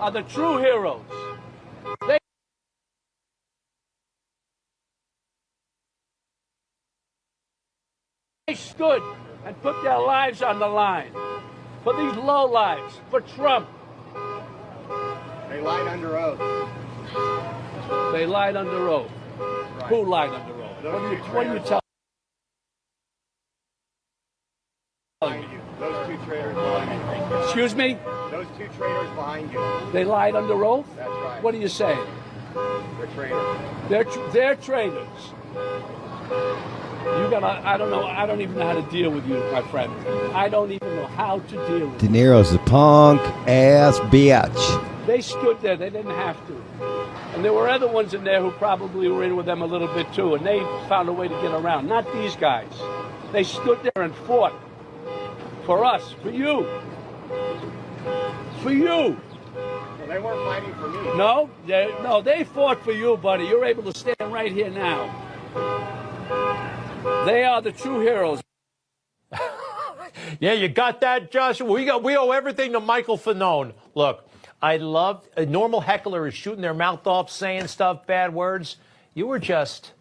Are the true heroes. They stood and put their lives on the line for these low lives, for Trump. They lied under oath. They lied under oath. Right. Who lied under oath? What do you tell? Those two traitors behind you. Excuse me? Those two traitors behind you. They lied under oath? That's right. What are you saying? They're traitors. They're traitors. You gotta, I don't know, I don't even know how to deal with you, my friend. I don't even know how to deal with De you. Niro's a punk ass bitch. They stood there, they didn't have to. And there were other ones in there who probably were in with them a little bit too, and they found a way to get around. Not these guys. They stood there and fought for us, for you. For you. Well, they weren't fighting for me. No, they fought for you, buddy. You're able to stand right here now. They are the true heroes. Yeah, you got that, Joshua? We owe everything to Michael Fanone. Look, I love a normal heckler is shooting their mouth off, saying stuff, bad words. You were just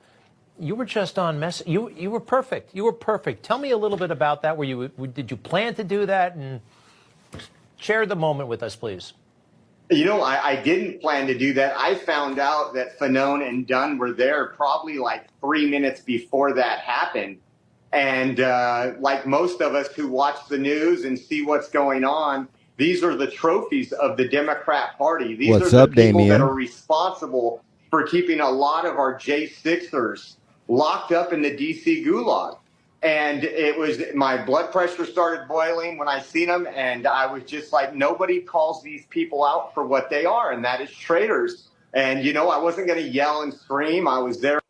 on mess. You were perfect. You were perfect. Tell me a little bit about that. Did you plan to do that? And share the moment with us, please. You know, I didn't plan to do that. I found out that Fanone and Dunn were there probably like 3 minutes before that happened. And like most of us who watch the news and see what's going on, these are the trophies of the Democrat Party. These What's are the up, people Damien? that are responsible for keeping a lot of our J6ers locked up in the D.C. gulag. And it was, my blood pressure started boiling when I seen them. And I was just like, nobody calls these people out for what they are. And that is traitors. And, you know, I wasn't going to yell and scream. I was there.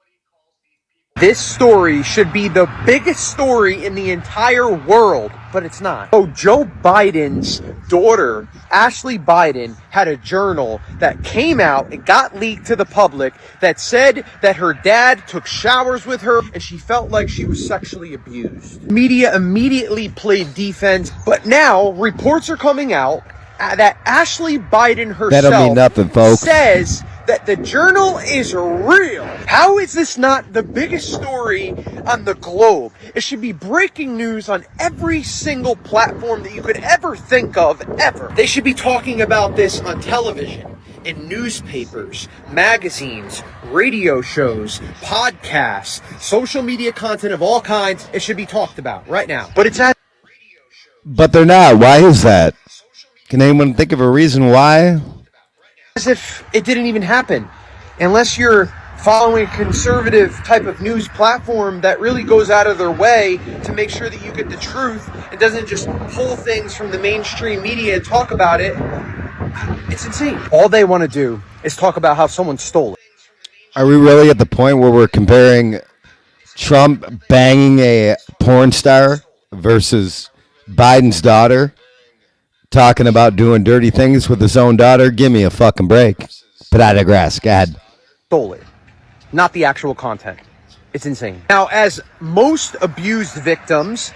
This story should be the biggest story in the entire world, but it's not. Oh, Joe Biden's daughter, Ashley Biden, had a journal that came out and got leaked to the public that said that her dad took showers with her and she felt like she was sexually abused. Media immediately played defense, but now reports are coming out that Ashley Biden herself That'll mean nothing, folks. says that the journal is real. How is this not the biggest story on the globe? It should be breaking news on every single platform that you could ever think of, ever. They should be talking about this on television, in newspapers, magazines, radio shows, podcasts, social media content of all kinds. It should be talked about right now. But it's at... But they're not. Why is that? Can anyone think of a reason why? As if it didn't even happen. Unless you're following a conservative type of news platform that really goes out of their way to make sure that you get the truth and doesn't just pull things from the mainstream media and talk about it. It's insane. All they want to do is talk about how someone stole it. Are we really at the point where we're comparing Trump banging a porn star versus Biden's daughter talking about doing dirty things with his own daughter? Give me a fucking break. But I digress. Go ahead. Stole it. Not the actual content. It's insane. Now, as most abused victims,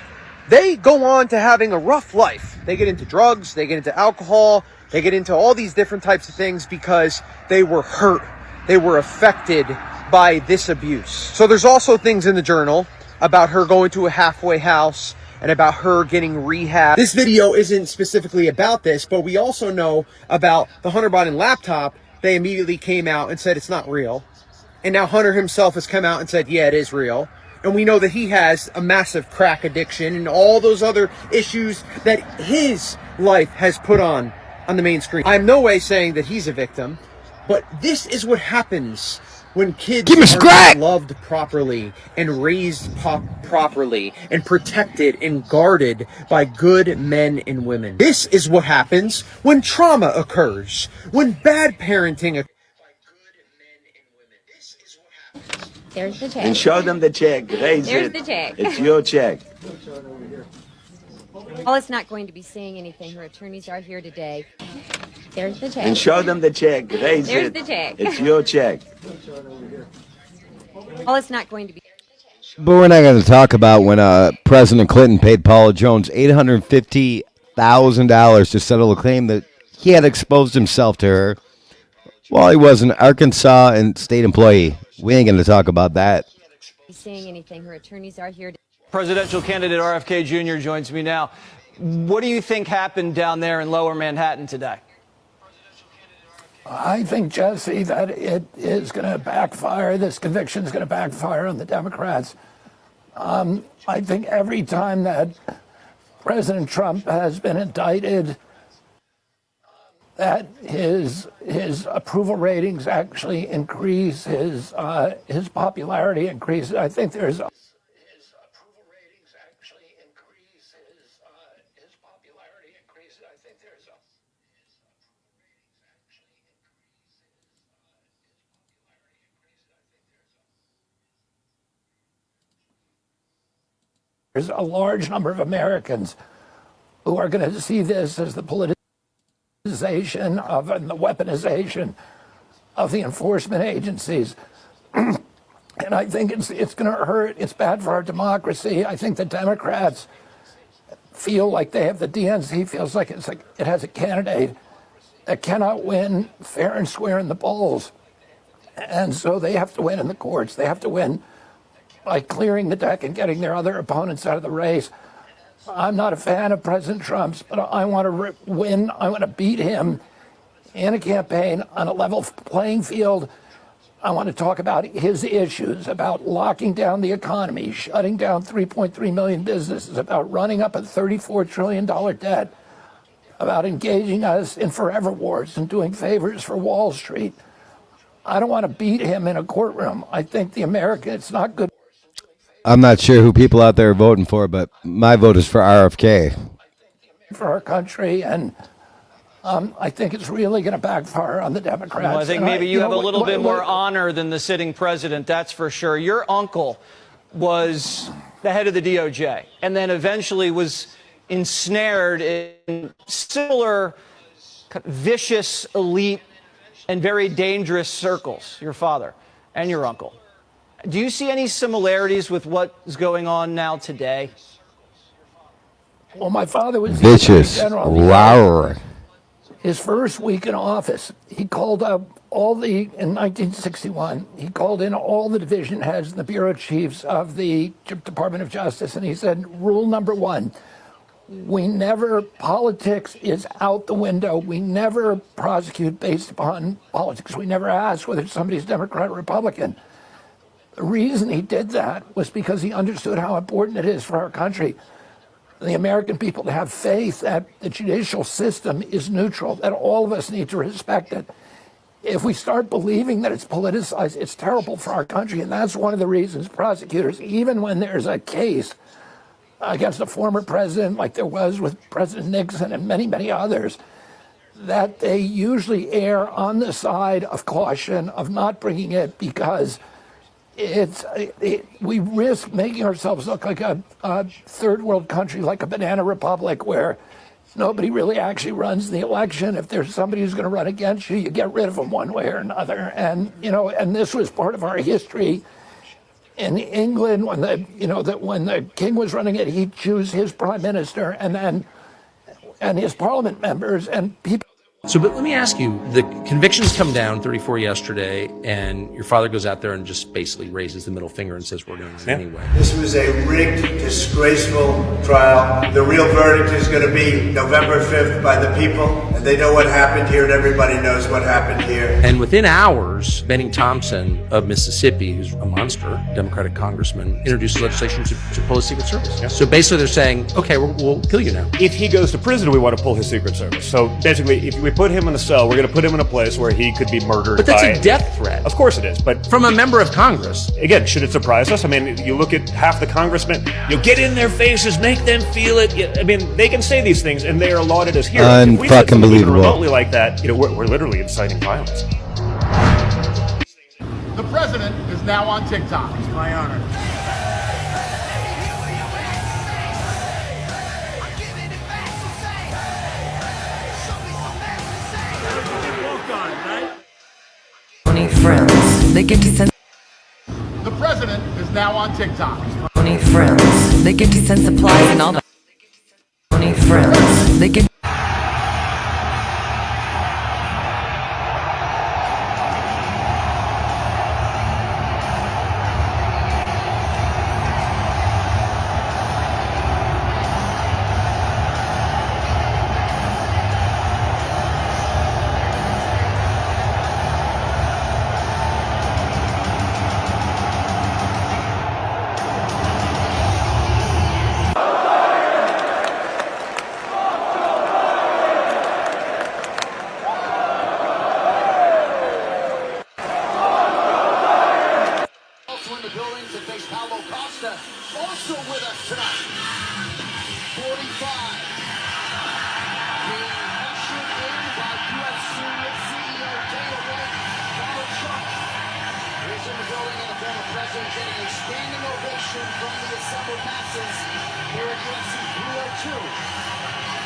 they go on to having a rough life. They get into drugs, they get into alcohol, they get into all these different types of things because they were hurt. They were affected by this abuse. So there's also things in the journal about her going to a halfway house and about her getting rehab. This video isn't specifically about this, but we also know about the Hunter Biden laptop. They immediately came out and said it's not real. And now Hunter himself has come out and said, yeah, it is real. And we know that he has a massive crack addiction and all those other issues that his life has put on the main screen. I'm no way saying that he's a victim, but this is what happens when kids are not loved properly and raised properly and protected and guarded by good men and women. This is what happens when trauma occurs, when bad parenting occurs. There's the check. And show them the check. Raise There's it. the check. It's your check. Paula's not going to be saying anything. Her attorneys are here today. There's the check. And show them the check. Raise There's it. the check. It's your check. Paula's not going to be. But we're not going to talk about when President Clinton paid Paula Jones $850,000 to settle a claim that he had exposed himself to her while he was an Arkansas and state employee. We ain't going to talk about that. Saying anything. Her attorneys are here. Presidential candidate RFK Jr. joins me now. What do you think happened down there in Lower Manhattan today? I think, Jesse, that it is going to backfire. This conviction is going to backfire on the Democrats. I think every time that President Trump has been indicted, that his approval ratings actually increase, his popularity increases. I think there's a large number of Americans who are going to see this as the politicization of and the weaponization of the enforcement agencies. And I think it's going to hurt. It's bad for our democracy. I think the Democrats feel like they have, the DNC feels like it has a candidate that cannot win fair and square in the polls. And so they have to win in the courts. They have to win by clearing the deck and getting their other opponents out of the race. I'm not a fan of President Trump's, but I want to win. I want to beat him in a campaign on a level playing field. I want to talk about his issues, about locking down the economy, shutting down 3.3 million businesses, about running up a $34 trillion debt, about engaging us in forever wars and doing favors for Wall Street. I don't want to beat him in a courtroom. I think it's not good. I'm not sure who people out there are voting for, but my vote is for RFK. For our country, and I think it's really going to backfire on the Democrats. Well, I think maybe you have a little bit more honor than the sitting president, that's for sure. Your uncle was the head of the DOJ and then eventually was ensnared in similar vicious, elite, and very dangerous circles, your father and your uncle. Do you see any similarities with what's going on now today? Well, my father was vicious. Wow. His first week in office, he called up in 1961, he called in all the division heads and the bureau chiefs of the Department of Justice, and he said, rule number one, politics is out the window. We never prosecute based upon politics. We never ask whether somebody's Democrat or Republican. The reason he did that was because he understood how important it is for our country, the American people, to have faith that the judicial system is neutral, that all of us need to respect it. If we start believing that it's politicized, it's terrible for our country. And that's one of the reasons prosecutors, even when there's a case against a former president, like there was with President Nixon and many, many others, that they usually err on the side of caution, of not bringing it, because we risk making ourselves look like a third world country, like a banana republic, where nobody really actually runs the election. If there's somebody who's going to run against you, you get rid of them one way or another. And and this was part of our history in England when the king was running it, he'd choose his prime minister and his parliament members and people. So, but let me ask you, the convictions come down 34 yesterday, and your father goes out there and just basically raises the middle finger and says, we're doing it anyway. This was a rigged, disgraceful trial. The real verdict is going to be November 5th by the people, and they know what happened here, and everybody knows what happened here. And within hours, Benny Thompson of Mississippi, who's a monster, Democratic congressman, introduces legislation to pull his Secret Service. Yeah. So basically they're saying, okay, we'll kill you now. If he goes to prison, we want to pull his Secret Service. So basically, if we put him in a cell, we're going to put him in a place where he could be murdered. But that's a death threat. Of course it is, but from a member of Congress. Again, should it surprise us? I mean, you look at half the congressmen, you get in their faces, make them feel it. I mean, they can say these things, and they are lauded as heroes. If we said something even remotely like that, we're literally inciting violence. The president is now on TikTok. It's my honor. Friends. They get to send. The president is now on TikTok. Friends. They get to send supplies and all. Friends. They get. Also with us tonight, 45, being ushered in by UFC CEO Dana White. Donald Trump is in the building, and the former president getting a standing ovation from the assembled masses here at UFC 302.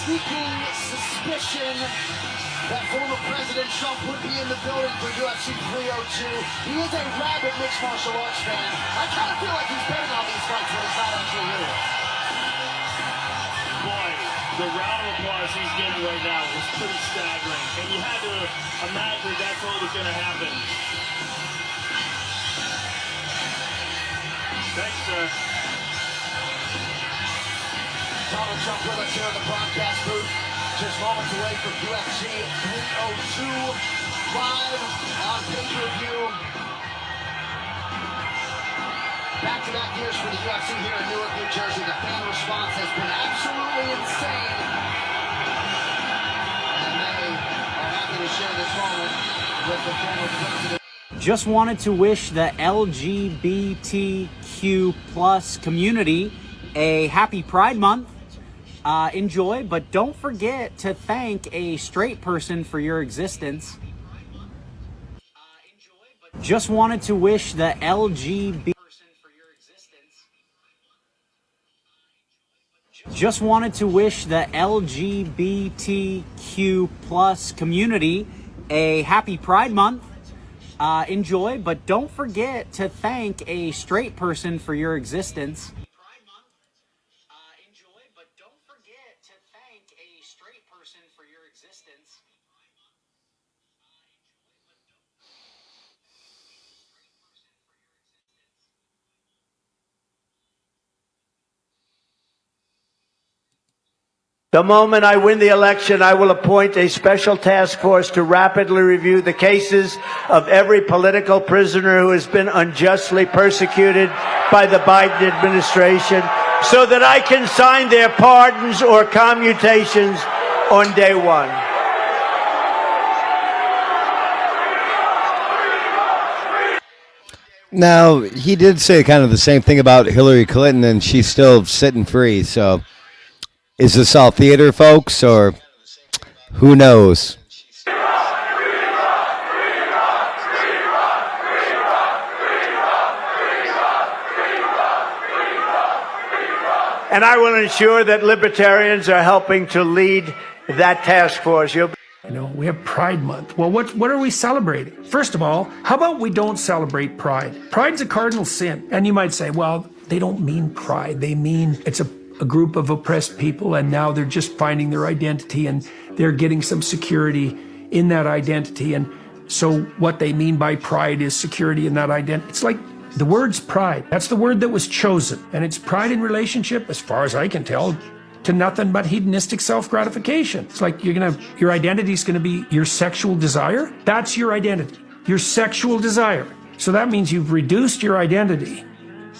sneaking suspicion that former President Trump would be in the building for UFC 302. He is a rabid mixed martial arts fan. I kind of feel like he's betting on these fights when he's not actually here. Boy, the round of applause he's getting right now is pretty staggering. And you had to imagine that's what was going to happen. Thanks, sir. Donald Trump with us here in the broadcast booth. Just moments away from UFC 302 live on pay-per-view. Back-to-back years for the UFC here in Newark, New Jersey. The fan response has been absolutely insane. And they are happy to share this moment with the former president. Just wanted to wish the LGBTQ plus community a happy Pride Month. Enjoy, but don't forget to thank a straight person for your existence. Just wanted to wish the LGBTQ plus community a happy Pride Month. Enjoy, but don't forget to thank a straight person for your existence. The moment I win the election, I will appoint a special task force to rapidly review the cases of every political prisoner who has been unjustly persecuted by the Biden administration so that I can sign their pardons or commutations on day one. Now, he did say kind of the same thing about Hillary Clinton, and she's still sitting free, so is this all theater, folks, or who knows? And I will ensure that libertarians are helping to lead that task force. You know, we have Pride Month. Well, what are we celebrating? First of all, how about we don't celebrate Pride? Pride's a cardinal sin. And you might say, well, they don't mean pride. They mean it's a group of oppressed people, and now they're just finding their identity, and they're getting some security in that identity. And so what they mean by pride is security in that identity. It's like the word's pride. That's the word that was chosen. And it's pride in relationship, as far as I can tell, to nothing but hedonistic self-gratification. It's like your identity is going to be your sexual desire. That's your identity, your sexual desire. So that means you've reduced your identity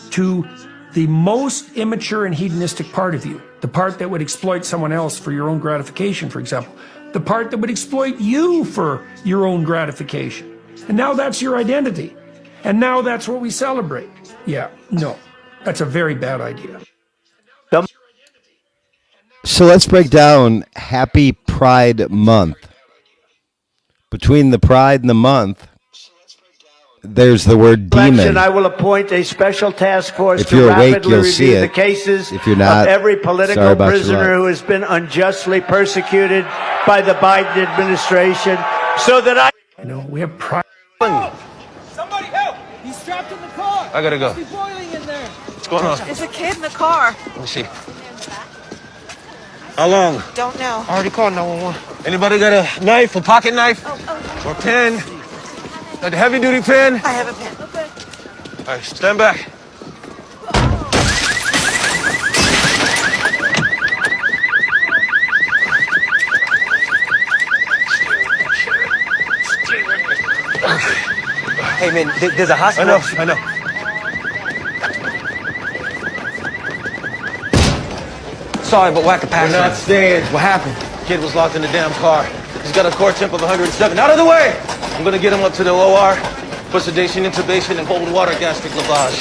to the most immature and hedonistic part of you, the part that would exploit someone else for your own gratification, for example, the part that would exploit you for your own gratification. And now that's your identity. And now that's what we celebrate. Yeah, no, that's a very bad idea. So let's break down Happy Pride Month. Between the pride and the month, there's the word demon. I will appoint a special task force if to you're awake, rapidly you'll review see it. the cases if you're not, of every political prisoner who has been unjustly persecuted by the Biden administration so that I know we have pride. Somebody help! He's trapped in the car. I gotta go. He's boiling in there. What's going on? There's a kid in the car. Let me see. How long? Don't know. I already called 911. Anybody got a knife, a pocket knife? Or pen? Got a heavy duty pen? I have a pen. Okay. All right, stand back. Hey man, there's a hospital. I know. Sorry, but whack a pass. We're not staying. What happened? Kid was locked in the damn car. He's got a core temp of 107. Out of the way! I'm gonna get him up to the OR, put sedation, intubation, and cold water gastric lavage.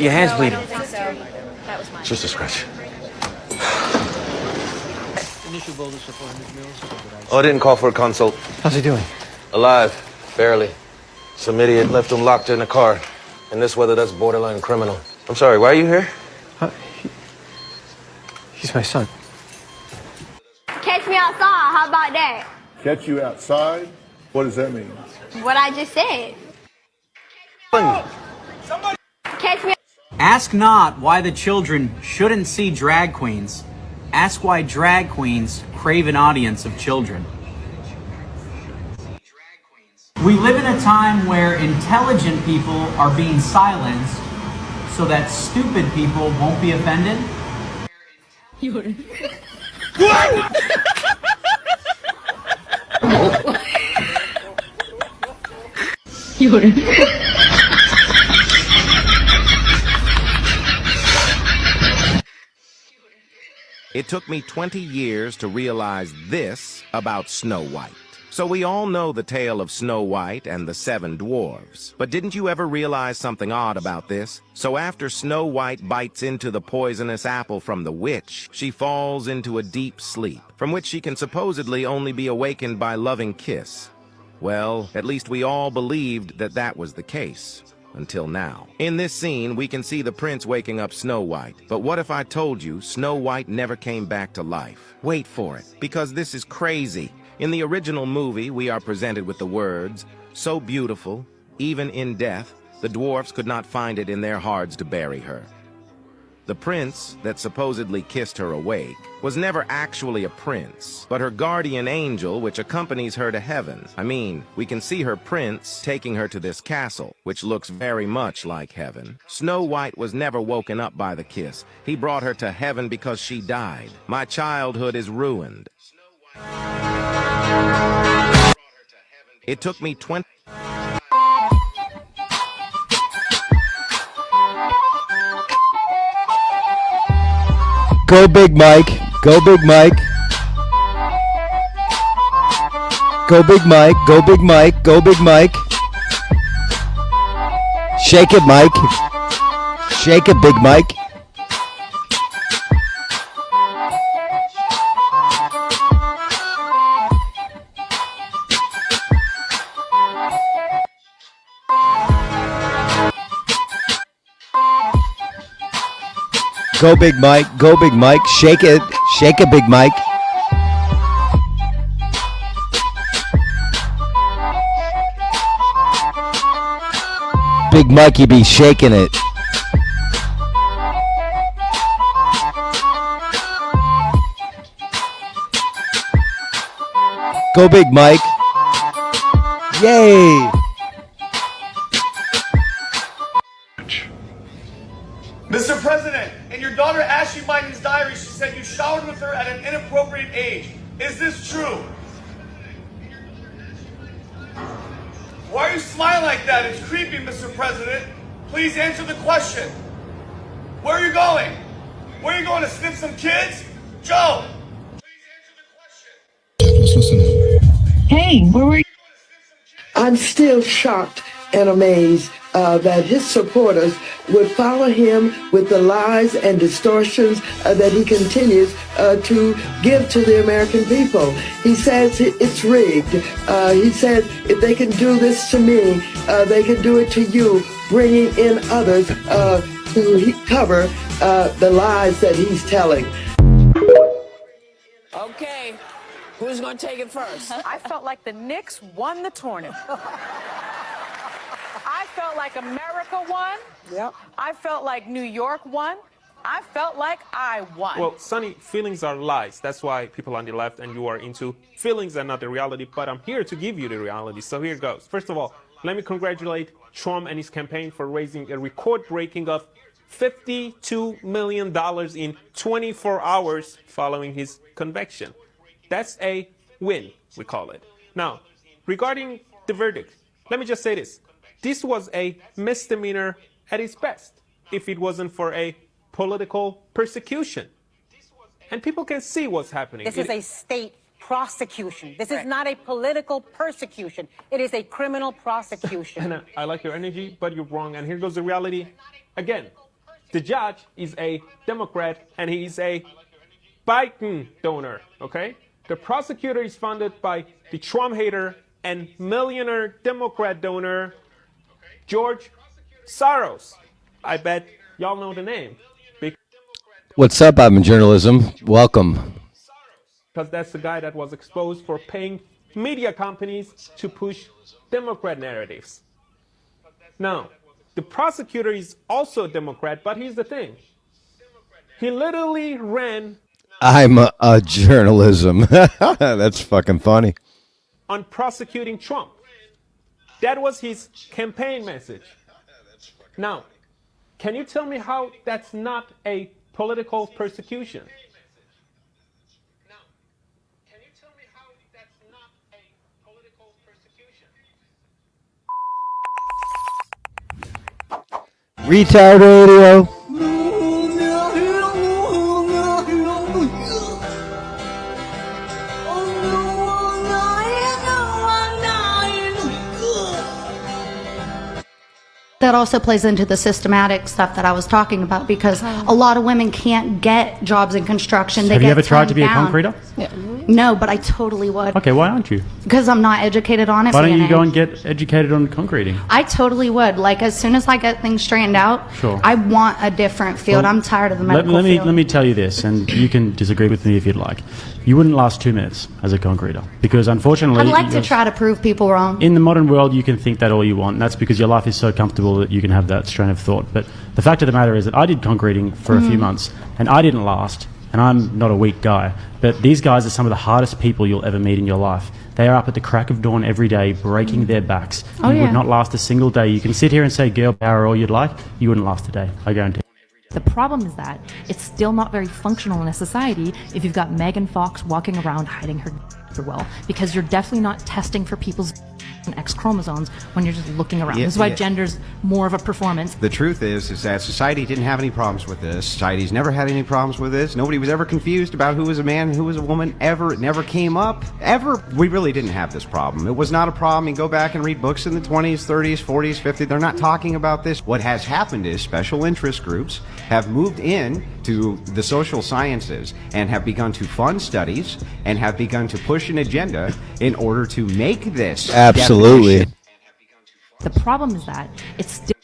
Your hand's bleeding. I don't think so. That was mine. Just a scratch. Initial bolus of 400 mils. Oh, I didn't call for a consult. How's he doing? Alive, barely. Some idiot left him locked in a car. In this weather, that's borderline criminal. I'm sorry, why are you here? He's my son. How about that? Catch you outside? What does that mean? What I just said. Catch me. Ask not why the children shouldn't see drag queens. Ask why drag queens crave an audience of children. We live in a time where intelligent people are being silenced so that stupid people won't be offended. It took me 20 years to realize this about Snow White. So we all know the tale of Snow White and the 7 dwarves. But didn't you ever realize something odd about this? So after Snow White bites into the poisonous apple from the witch, she falls into a deep sleep, from which she can supposedly only be awakened by loving kiss. Well, at least we all believed that that was the case. Until now. In this scene, we can see the prince waking up Snow White. But what if I told you Snow White never came back to life? Wait for it, because this is crazy. In the original movie, we are presented with the words, "So beautiful, even in death, the dwarfs could not find it in their hearts to bury her." The prince that supposedly kissed her awake was never actually a prince, but her guardian angel which accompanies her to heaven. I mean, we can see her prince taking her to this castle, which looks very much like heaven. Snow White was never woken up by the kiss. He brought her to heaven because she died. My childhood is ruined. It took me 20... Go Big Mike. Go Big Mike. Go Big Mike. Go Big Mike. Go Big Mike. Shake it, Mike. Shake it, Big Mike. Go Big Mike, go Big Mike, shake it, Big Mike. Big Mikey be shaking it. Go Big Mike. Yay! Mr. President, in your daughter Ashley Biden's diary, she said you showered with her at an inappropriate age. Is this true? Why are you smiling like that? It's creepy, Mr. President. Please answer the question. Where are you going? Where are you going to sniff some kids? Joe! Just listen. Hey, where were you? I'm still shocked and amazed that his supporters would follow him with the lies and distortions that he continues to give to the American people. He says it's rigged. He said if they can do this to me, they can do it to you, bringing in others to cover the lies that he's telling. Okay, who's going to take it first? I felt like the Knicks won the tournament. I felt like America won. Yep. I felt like New York won. I felt like I won. Well, Sonny, feelings are lies. That's why people on the left and you are into feelings and not the reality. But I'm here to give you the reality. So here goes. First of all, let me congratulate Trump and his campaign for raising a record-breaking of $52 million in 24 hours following his conviction. That's a win, we call it. Now, regarding the verdict, let me just say this. This was a misdemeanor at its best if it wasn't for a political persecution. And people can see what's happening. This is a state prosecution. This is not a political persecution. It is a criminal prosecution. And I like your energy, but you're wrong. And here goes the reality. Again, the judge is a Democrat and he's a Biden donor, okay? The prosecutor is funded by the Trump hater and millionaire Democrat donor George Soros. I bet y'all know the name. What's up? I'm in journalism. Welcome. because that's the guy that was exposed for paying media companies to push Democrat narratives. Now, the prosecutor is also a Democrat, but here's the thing. He literally ran I'm a journalism. That's fucking funny. on prosecuting Trump. That was his campaign message. Now, can you tell me how that's not a political persecution? Retard radio. That also plays into the systematic stuff that I was talking about, because a lot of women can't get jobs in construction. They Have get you ever tried to be turned a down. concreter? No, but I totally would. Okay, why aren't you? Because I'm not educated on it. Why don't you go and get educated on concreting? I totally would. Like, as soon as I get things straightened out, Sure. I want a different field. Well, I'm tired of the let, medical let me field. let me tell you this, and you can disagree with me if you'd like. You wouldn't last 2 minutes as a concreter, because unfortunately, I'd like to try to prove people wrong. in the modern world, you can think that all you want, and that's because your life is so comfortable that you can have that strain of thought. But the fact of the matter is that I did concreting for a few months, and I didn't last, and I'm not a weak guy. But these guys are some of the hardest people you'll ever meet in your life. They are up at the crack of dawn every day, breaking their backs. Oh, You yeah. would not last a single day. You can sit here and say girl power all you'd like, you wouldn't last a day, I guarantee. The problem is that it's still not very functional in a society if you've got Megan Fox walking around hiding her well, because you're definitely not testing for people's X chromosomes when you're just looking around. Yeah, This is why yeah. gender's more of a performance. The truth is that society didn't have any problems with this. Society's never had any problems with this. Nobody was ever confused about who was a man and who was a woman, ever. It never came up. Ever. We really didn't have this problem. It was not a problem. You go back and read books in the 20s, 30s, 40s, 50s. They're not talking about this. What has happened is special interest groups have moved in to the social sciences and have begun to fund studies and have begun to push an agenda in order to make this Absolutely. definition. The problem is that it's still.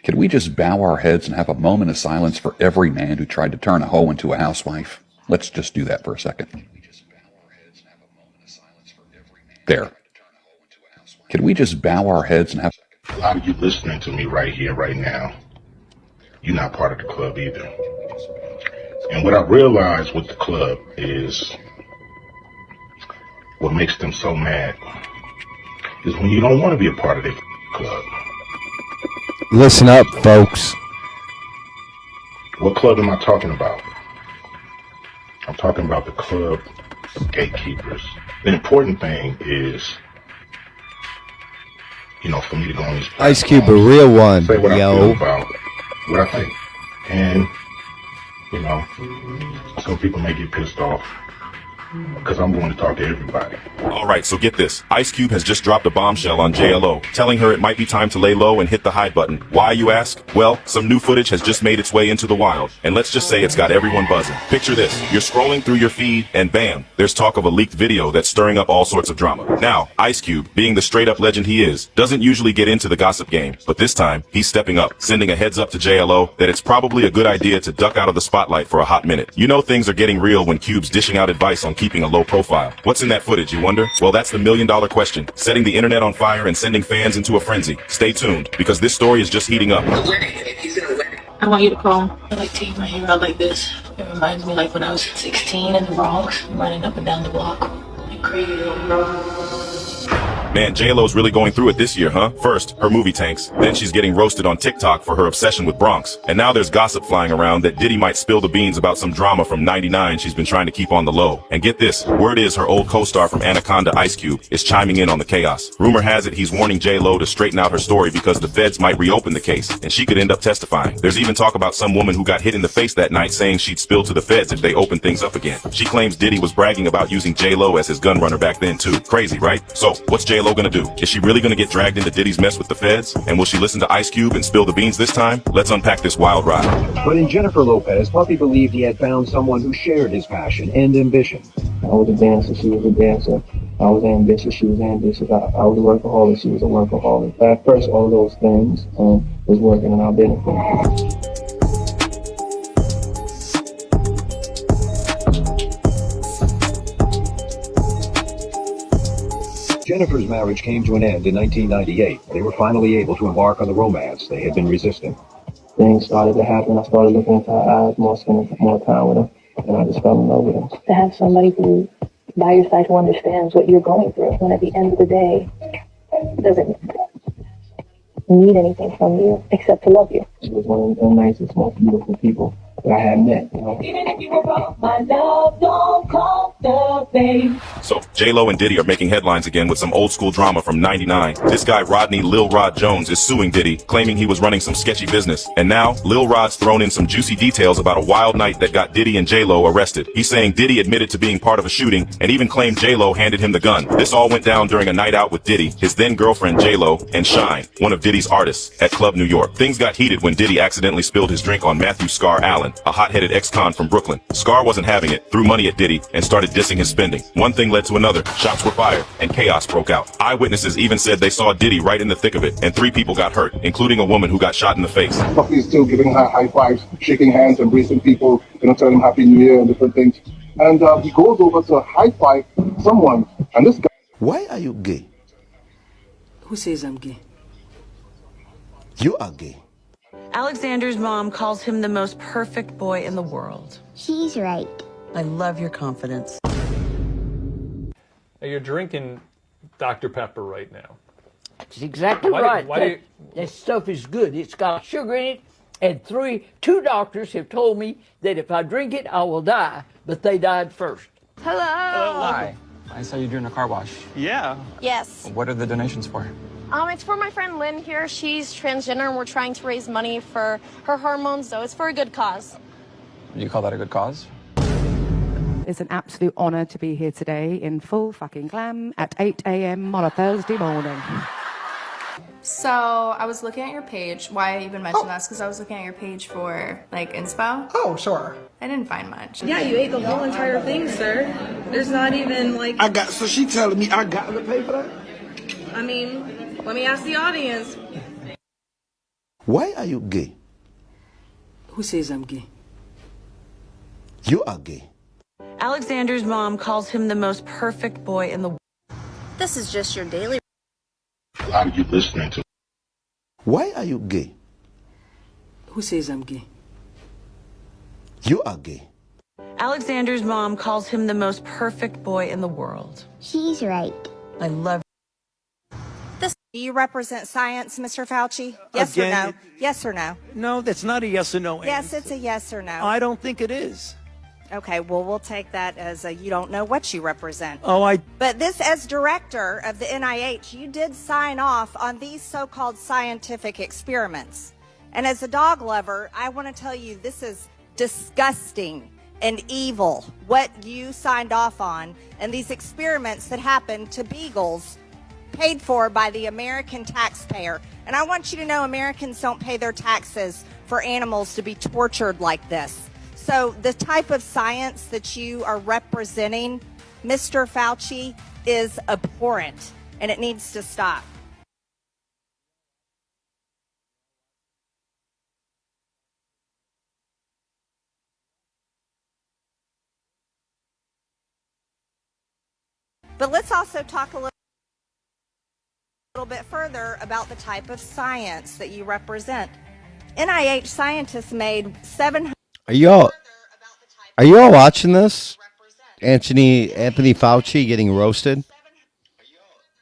Could we just bow our heads and have a moment of silence for every man who tried to turn a hoe into a housewife? Let's just do that for a second. There. Could we just bow our heads and have... A lot of you listening to me right here, right now, you're not part of the club either. And what I realized with the club is what makes them so mad is when you don't want to be a part of their club. Listen up, folks. What club am I talking about? I'm talking about the club of gatekeepers. The important thing is, you know, for me to go on these Ice Cube, a real one, say what I feel yo. about what I think. And, you know, some people may get pissed off because I'm going to talk to everybody. All right, so get this. Ice Cube has just dropped a bombshell on JLO, telling her it might be time to lay low and hit the hide button. Why, you ask? Well, some new footage has just made its way into the wild, and let's just say it's got everyone buzzing. Picture this. You're scrolling through your feed, and bam, there's talk of a leaked video that's stirring up all sorts of drama. Now, Ice Cube, being the straight-up legend he is, doesn't usually get into the gossip game, but this time, he's stepping up, sending a heads up to JLO that it's probably a good idea to duck out of the spotlight for a hot minute. You know things are getting real when Cube's dishing out advice on keeping a low profile. What's in that footage, you wonder? Well, that's the million-dollar question, setting the internet on fire and sending fans into a frenzy. Stay tuned, because this story is just heating up. I want you to call. I like take my hair out like this. It reminds me like when I was 16 in the Bronx, running up and down the block. Like crazy little girl. Man, JLo's really going through it this year, huh? First, her movie tanks. Then she's getting roasted on TikTok for her obsession with Bronx. And now there's gossip flying around that Diddy might spill the beans about some drama from '99 she's been trying to keep on the low. And get this, word is her old co-star from Anaconda, Ice Cube, is chiming in on the chaos. Rumor has it he's warning JLo to straighten out her story because the feds might reopen the case, and she could end up testifying. There's even talk about some woman who got hit in the face that night saying she'd spill to the feds if they open things up again. She claims Diddy was bragging about using JLo as his gun runner back then too. Crazy, right? So, what's JLo gonna do? Is she really gonna get dragged into Diddy's mess with the feds? And will she listen to Ice Cube and spill the beans this time? Let's unpack this wild ride. But in Jennifer Lopez, Puffy believed he had found someone who shared his passion and ambition. I was a dancer, she was a dancer. I was ambitious, she was ambitious. I was a workaholic, she was a workaholic. But at first, all those things was working in our benefit. Jennifer's marriage came to an end in 1998. They were finally able to embark on the romance they had been resisting. Things started to happen. I started looking into her eyes more, spending more time with her, and I just fell in love with her. To have somebody who by your side who understands what you're going through, when at the end of the day doesn't need anything from you except to love you. She was one of the nicest, most beautiful people that I had met. Even if you were broke, my love don't cost a thing. So, J-Lo and Diddy are making headlines again with some old school drama from '99. This guy, Rodney Lil Rod Jones, is suing Diddy, claiming he was running some sketchy business. And now, Lil Rod's thrown in some juicy details about a wild night that got Diddy and J-Lo arrested. He's saying Diddy admitted to being part of a shooting and even claimed J-Lo handed him the gun. This all went down during a night out with Diddy, his then girlfriend J-Lo, and Shite, one of Diddy's artists, at Club New York. Things got heated when Diddy accidentally spilled his drink on Matthew Scar Allen, a hot-headed ex-con from Brooklyn. Scar wasn't having it, threw money at Diddy, and started dissing his spending. One thing led to another, shots were fired, and chaos broke out. Eyewitnesses even said they saw Diddy right in the thick of it, and 3 people got hurt, including a woman who got shot in the face. He's still giving her high fives, shaking hands, embracing people, telling him Happy New Year and different things. And he goes over to high five someone, and this guy... Why are you gay? Who says I'm gay? You are gay. Alexander's mom calls him the most perfect boy in the world. She's right. I love your confidence. You're drinking Dr. Pepper right now. That's exactly right. That stuff is good. It's got sugar in it, and two doctors have told me that if I drink it, I will die, but they died first. Hello. Hi. I saw you doing a car wash. Yeah. Yes. What are the donations for? It's for my friend Lynn here. She's transgender and we're trying to raise money for her hormones, so it's for a good cause. You call that a good cause? It's an absolute honor to be here today in full fucking glam at 8 a.m. on a Thursday morning. So I was looking at your page. Why I even mentioned this? Because I was looking at your page for like inspo. Oh, sure. I didn't find much. Yeah, you ate the whole entire thing, sir. There's not even like... So she telling me I got to pay for that? I mean, let me ask the audience. Why are you gay? Who says I'm gay? You are gay. Alexander's mom calls him the most perfect boy in the world. This is just your daily. Are you listening to? Why are you gay? Who says I'm gay? You are gay. Alexander's mom calls him the most perfect boy in the world. She's right. I love. Do you represent science, Mr. Fauci? Yes or no? Yes or no? No, that's not a yes or no answer. Yes, it's a yes or no. I don't think it is. Okay, well, we'll take that as a you don't know what you represent. Oh, But this, as director of the NIH, you did sign off on these so-called scientific experiments. And as a dog lover, I want to tell you this is disgusting and evil, what you signed off on, and these experiments that happened to beagles paid for by the American taxpayer. And I want you to know Americans don't pay their taxes for animals to be tortured like this. So the type of science that you are representing, Mr. Fauci, is abhorrent, and it needs to stop. But let's also talk a little bit further about the type of science that you represent. NIH scientists made 700. Are you all watching this? Anthony Fauci getting roasted.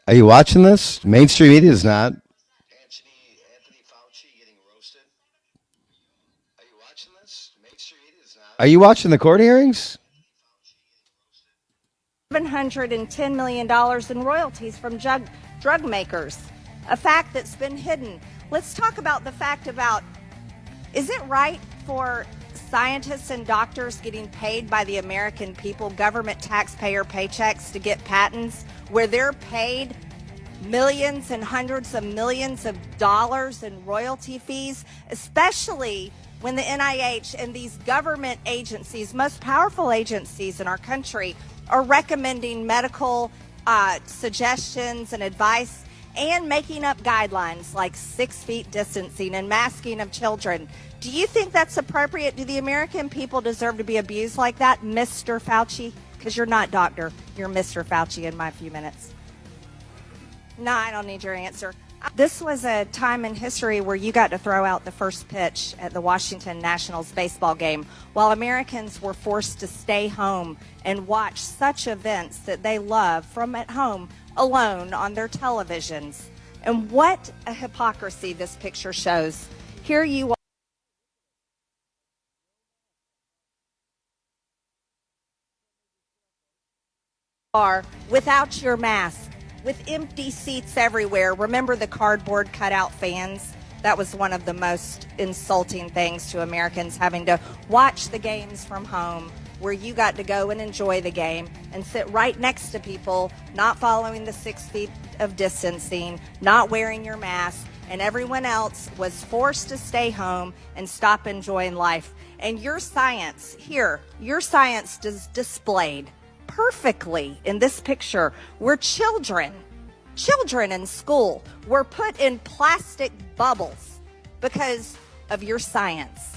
Are you watching this? Mainstream media is not. Are you watching the court hearings? $710 million in royalties from drug makers, a fact that's been hidden. Let's talk about the fact about, is it right for scientists and doctors getting paid by the American people, government taxpayer paychecks to get patents, where they're paid millions and hundreds of millions of dollars in royalty fees, especially when the NIH and these government agencies, most powerful agencies in our country, are recommending medical suggestions and advice and making up guidelines like 6 feet distancing and masking of children. Do you think that's appropriate? Do the American people deserve to be abused like that, Mr. Fauci? Because you're not doctor, you're Mr. Fauci in my few minutes. No, I don't need your answer. This was a time in history where you got to throw out the first pitch at the Washington Nationals baseball game while Americans were forced to stay home and watch such events that they love from at home alone on their televisions. And what a hypocrisy this picture shows. Here you are without your mask, with empty seats everywhere. Remember the cardboard cutout fans? That was one of the most insulting things to Americans, having to watch the games from home where you got to go and enjoy the game and sit right next to people not following the 6 feet of distancing, not wearing your mask, and everyone else was forced to stay home and stop enjoying life. And your science here, your science is displayed perfectly in this picture where children in school were put in plastic bubbles because of your science,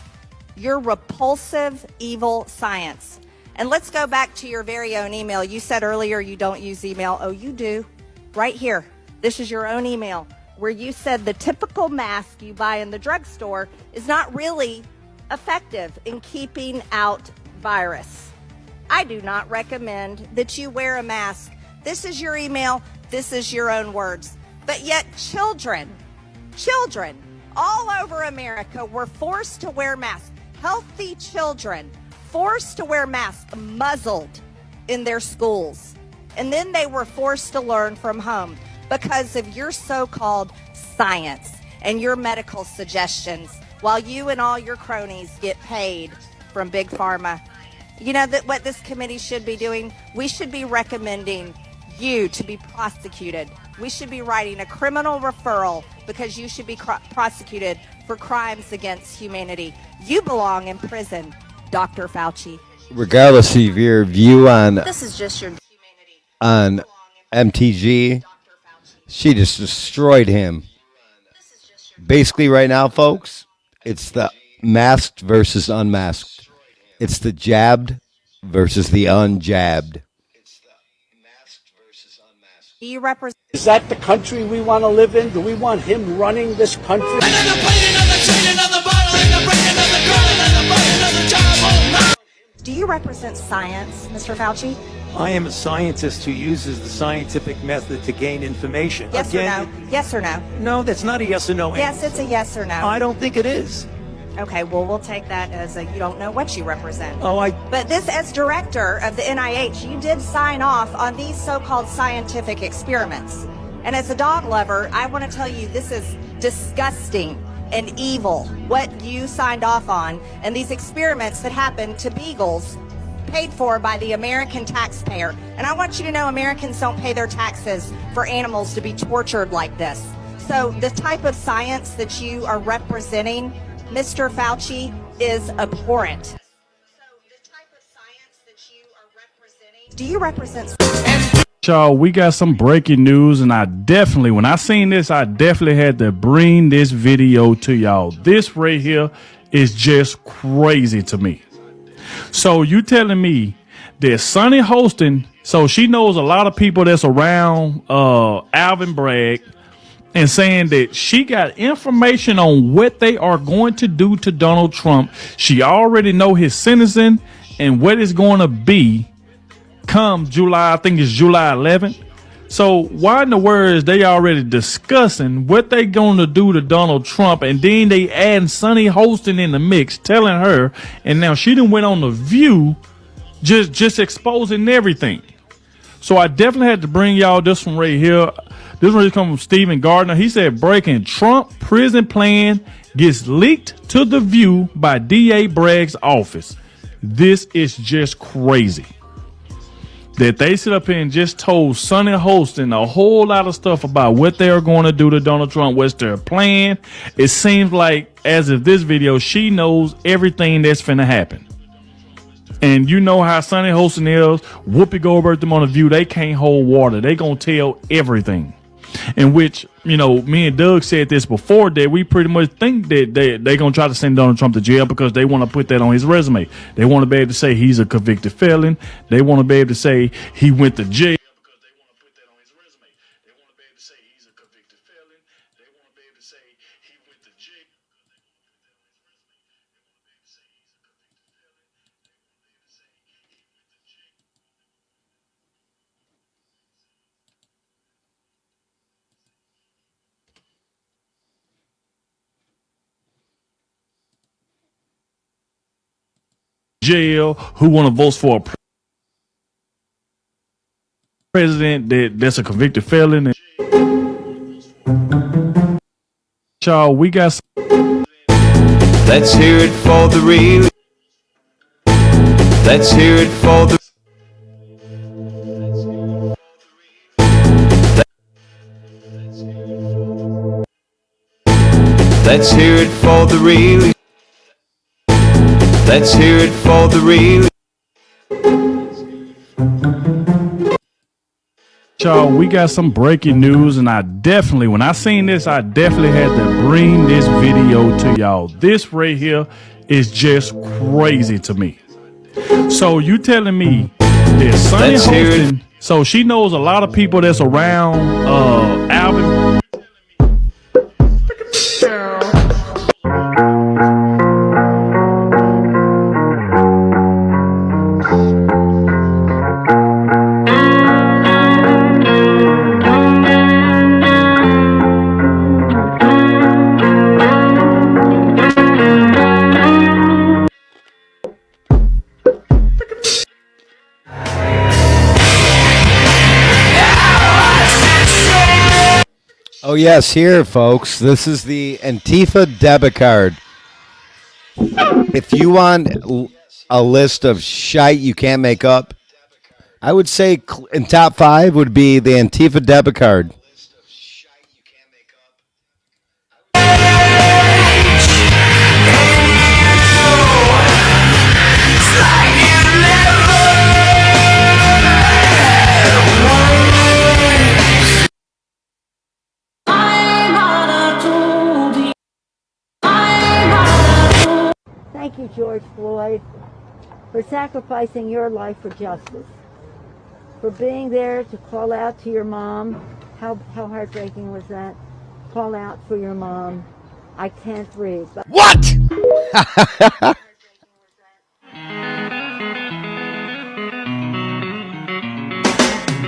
your repulsive, evil science. And let's go back to your very own email. You said earlier you don't use email. Oh, you do. Right here. This is your own email where you said the typical mask you buy in the drugstore is not really effective in keeping out virus. I do not recommend that you wear a mask. This is your email. This is your own words. But yet children all over America were forced to wear masks. Healthy children forced to wear masks, muzzled in their schools. And then they were forced to learn from home because of your so-called science and your medical suggestions while you and all your cronies get paid from Big Pharma. You know that what this committee should be doing? We should be recommending you to be prosecuted. We should be writing a criminal referral because you should be prosecuted for crimes against humanity. You belong in prison, Dr. Fauci. Regardless of your view on This is just your on MTG, she just destroyed him. Basically, right now, folks, it's the masked versus unmasked. It's the jabbed versus the unjabbed. Do you represent? Is that the country we want to live in? Do we want him running this country? Do you represent science, Mr. Fauci? I am a scientist who uses the scientific method to gain information. Yes or no? Yes or no? No, that's not a yes or no answer. Yes, it's a yes or no. I don't think it is. Okay, well, we'll take that as a you don't know what you represent. Oh, But this, as director of the NIH, you did sign off on these so-called scientific experiments. And as a dog lover, I want to tell you this is disgusting and evil, what you signed off on, and these experiments that happened to beagles paid for by the American taxpayer. And I want you to know Americans don't pay their taxes for animals to be tortured like this. So the type of science that you are representing, Mr. Fauci, is abhorrent. Do you represent? Y'all, we got some breaking news, and when I seen this, I definitely had to bring this video to y'all. This right here is just crazy to me. So you telling me that Sunny Hostin, so she knows a lot of people that's around Alvin Bragg, and saying that she got information on what they are going to do to Donald Trump. She already know his sentencing and what it's going to be come July, I think it's July 11th. So why in the world is they already discussing what they going to do to Donald Trump, and then they add Sunny Hostin in the mix, telling her, and now she done went on The View, just exposing everything. So I definitely had to bring y'all this one right here. This one comes from Stephen Gardner. He said, breaking Trump prison plan gets leaked to The View by DA Bragg's office. This is just crazy. That they sit up here and just told Sunny Hostin a whole lot of stuff about what they are going to do to Donald Trump, what's their plan. It seems like, as of this video, she knows everything that's finna happen. And you know how Sunny Hostin is. Whoopi Goldberg, them on The View, they can't hold water. They gonna tell everything. In which, you know, me and Doug said this before, that we pretty much think that they gonna try to send Donald Trump to jail because they want to put that on his resume. They want to be able to say he's a convicted felon. They want to be able to say he went to jail. Jail, who want to vote for a president that's a convicted felon. And y'all, we got some. Let's hear it for the real. Let's hear it for the. Let's hear it for the real. Let's hear it for the real. Y'all, we got some breaking news, and when I seen this, I definitely had to bring this video to y'all. This right here is just crazy to me. So you telling me that Sonny hosting? So she knows a lot of people that's around Alvin. Oh, yes, here, folks. This is the Antifa debit card. If you want a list of shite you can't make up, I would say in top 5 would be the Antifa debit card. Thank you, George Floyd, for sacrificing your life for justice, for being there to call out to your mom. How heartbreaking was that? Call out for your mom. I can't breathe. What?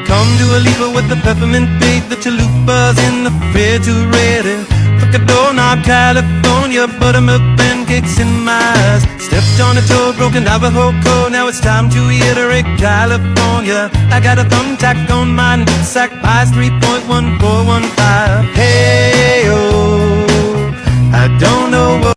Come to a leaper with the peppermint babe, the chalupas in the refrigerator. Fuck a doorknob, California, buttermilk pancakes in my eyes. Stepped on a toe, broken Navajo code, now it's time to reiterate California. I got a thumbtack on my sack, price 3.1415. Hey, oh, I don't know what.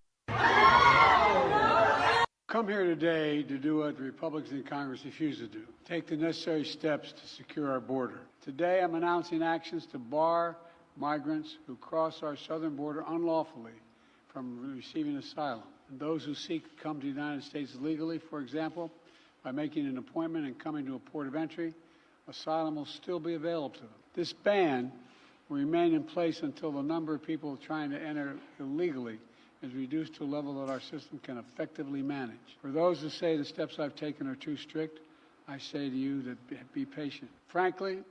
Come here today to do what the Republicans in Congress refuse to do. Take the necessary steps to secure our border. Today I'm announcing actions to bar migrants who cross our southern border unlawfully from receiving asylum. And those who seek to come to the United States legally, for example, by making an appointment and coming to a port of entry, asylum will still be available to them. This ban will remain in place until the number of people trying to enter illegally is reduced to a level that our system can effectively manage. For those who say the steps I've taken are too strict, I say to you that be patient. Frankly,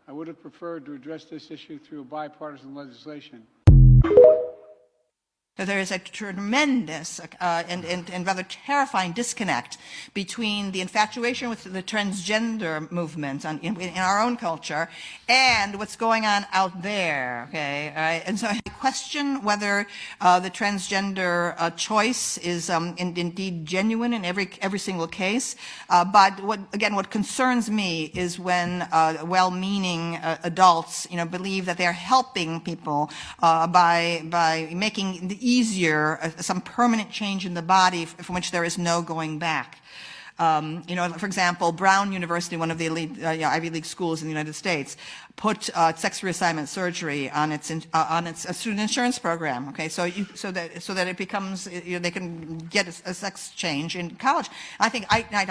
I would have preferred to address this issue through a bipartisan legislation. There is a tremendous and rather terrifying disconnect between the infatuation with the transgender movement in our own culture and what's going on out there. Okay, all right? And so I question whether the transgender choice is indeed genuine in every single case. But what concerns me is when well-meaning adults, believe that they're helping people by making the easier some permanent change in the body from which there is no going back. For example, Brown University, one of the elite Ivy League schools in the United States, put sex reassignment surgery on its student insurance program. Okay, so that it becomes they can get a sex change in college. I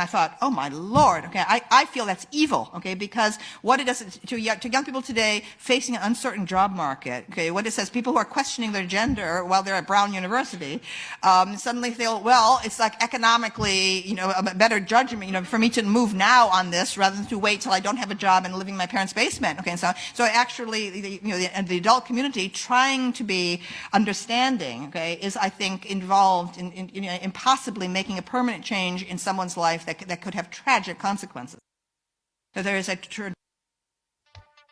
thought, oh my Lord. Okay, I feel that's evil. Okay, because what it does to young people today facing an uncertain job market. Okay, what it says, people who are questioning their gender while they're at Brown University suddenly feel, well, it's like economically a better judgment for me to move now on this rather than to wait till I don't have a job and living in my parents' basement. Okay. and so on. So actually, the adult community trying to be understanding, okay, is, I think, involved in possibly making a permanent change in someone's life that could have tragic consequences. So there is a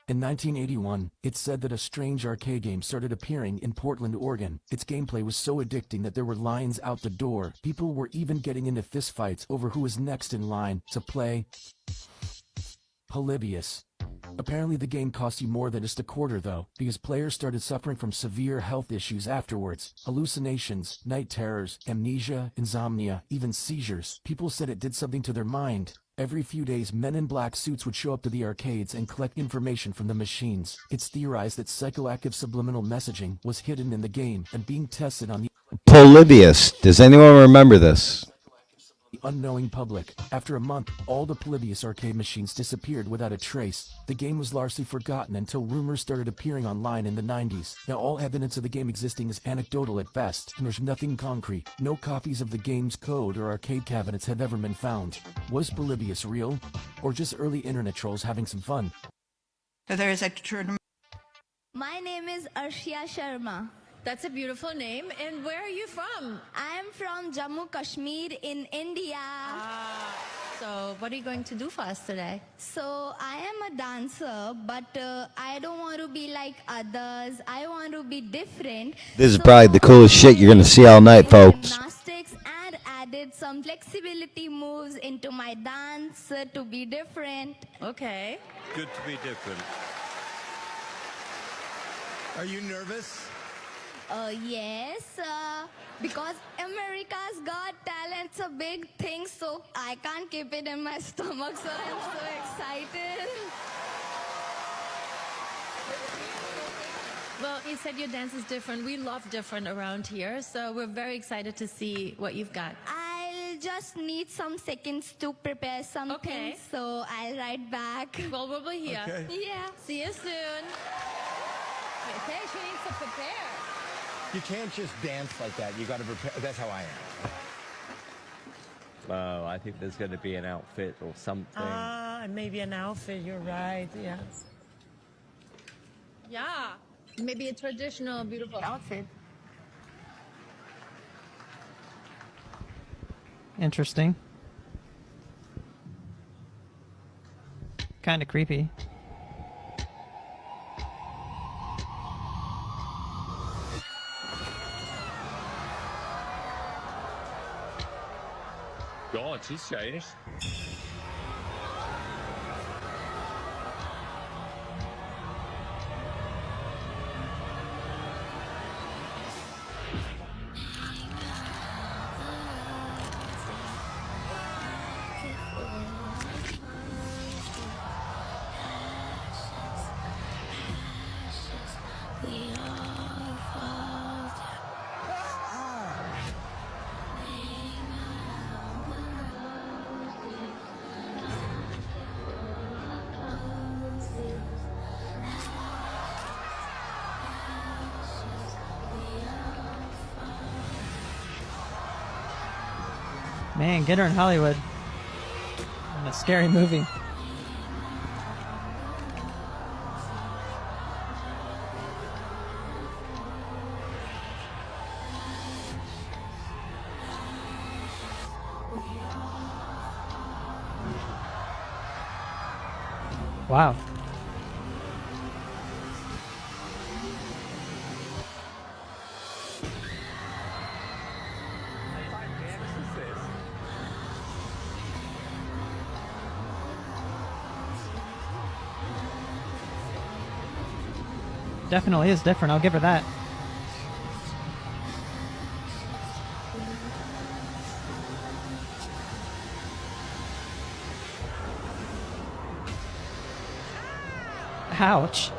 In 1981, it's said that a strange arcade game started appearing in Portland, Oregon. Its gameplay was so addicting that there were lines out the door. People were even getting into fistfights over who was next in line to play Polybius. Apparently the game cost you more than just a quarter though, because players started suffering from severe health issues afterwards. Hallucinations, night terrors, amnesia, insomnia, even seizures. People said it did something to their mind. Every few days, men in black suits would show up to the arcades and collect information from the machines. It's theorized that psychoactive subliminal messaging was hidden in the game and being tested on the Polybius. Does anyone remember this? unknowing public. After a month, all the Polybius arcade machines disappeared without a trace. The game was largely forgotten until rumors started appearing online in the 90s. Now all evidence of the game existing is anecdotal at best, and there's nothing concrete. No copies of the game's code or arcade cabinets have ever been found. Was Polybius real? Or just early internet trolls having some fun? There is a My name is Arshia Sharma. That's a beautiful name. And where are you from? I am from Jammu Kashmir in India. So what are you going to do for us today? So I am a dancer, but I don't want to be like others. I want to be different. This is probably the coolest shit you're going to see all night, folks. Gymnastics and added some flexibility moves into my dance to be different. Okay. Good to be different. Are you nervous? Yes, because America's Got Talent's a big thing, so I can't keep it in my stomach, so I'm so excited. Well, you said your dance is different. We love different around here, so we're very excited to see what you've got. I'll just need some seconds to prepare something, Okay. so I'll write back. Well, we'll be here. Okay. Yeah. See you soon. Okay, she needs to prepare. You can't just dance like that. You got to prepare. That's how I am. Oh, I think there's going to be an outfit or something. Maybe an outfit. You're right. Yeah. Yeah. Maybe a traditional, beautiful outfit. Interesting. Kind of creepy. God, she's changed. Man, get her in Hollywood. In a scary movie. Wow. Definitely is different, I'll give her that. Ouch.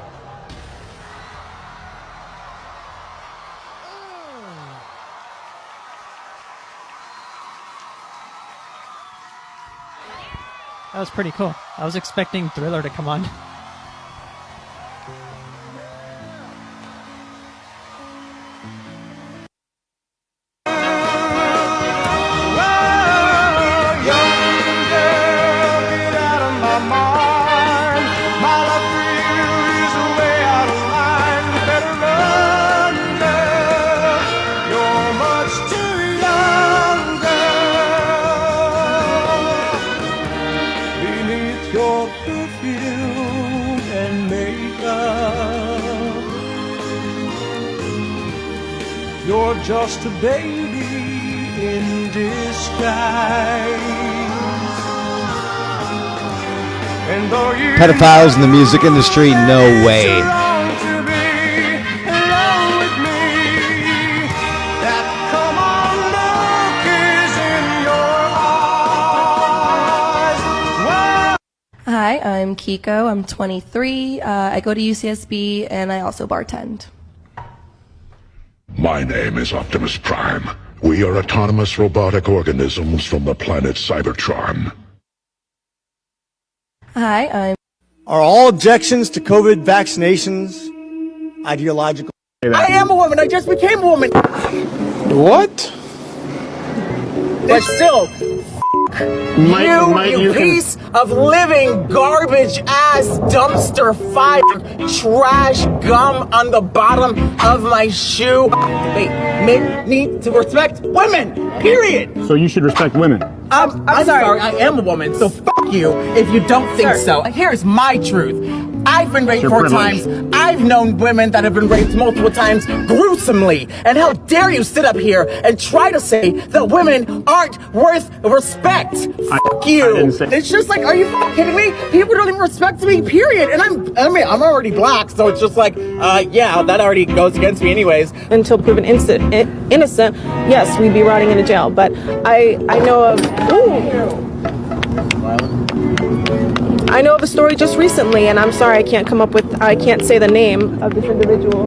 That was pretty cool. I was expecting Thriller to come on. Young girl, get out of my mind. My love for you You're just a baby in disguise. And though you Pedophiles in the music industry, no way. long to be alone with me, that come on look is in your eyes. Hi, I'm Kiko. I'm 23. I go to UCSB and I also bartend. My name is Optimus Prime. We are autonomous robotic organisms from the planet Cybertron. Hi, I'm. Are all objections to COVID vaccinations ideological? I am a woman. I just became a woman. What? But still, you piece of living garbage ass dumpster fire trash gum on the bottom of my shoe. Wait, men need to respect women. Period. So you should respect women. I'm sorry, I am a woman, so fuck you if you don't think so. Here's my truth. I've been raped 4 times. I've known women that have been raped multiple times, gruesomely. And how dare you sit up here and try to say that women aren't worth respect? Fuck you. It's just like, are you fucking kidding me? People don't even respect me, period. And I'm already black, so it's just like, yeah, that already goes against me anyways. Until proven innocent, yes, we'd be rotting in a jail. But I know of. I know of a story just recently, and I'm sorry I can't say the name of this individual.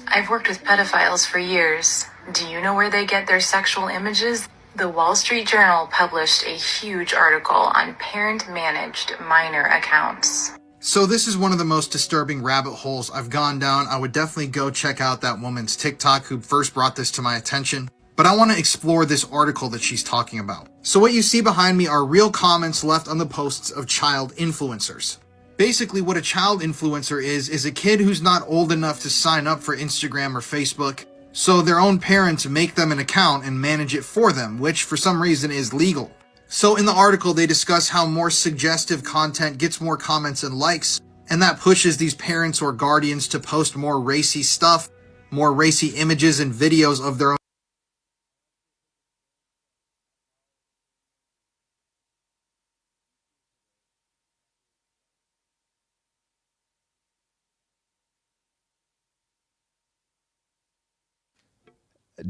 I've worked with pedophiles for years. Do you know where they get their sexual images? The Wall Street Journal published a huge article on parent-managed minor accounts. So this is one of the most disturbing rabbit holes I've gone down. I would definitely go check out that woman's TikTok who first brought this to my attention. But I want to explore this article that she's talking about. So what you see behind me are real comments left on the posts of child influencers. Basically what a child influencer is a kid who's not old enough to sign up for Instagram or Facebook. So their own parents make them an account and manage it for them, which for some reason is legal. So in the article, they discuss how more suggestive content gets more comments and likes, and that pushes these parents or guardians to post more racy stuff, more racy images and videos of their own.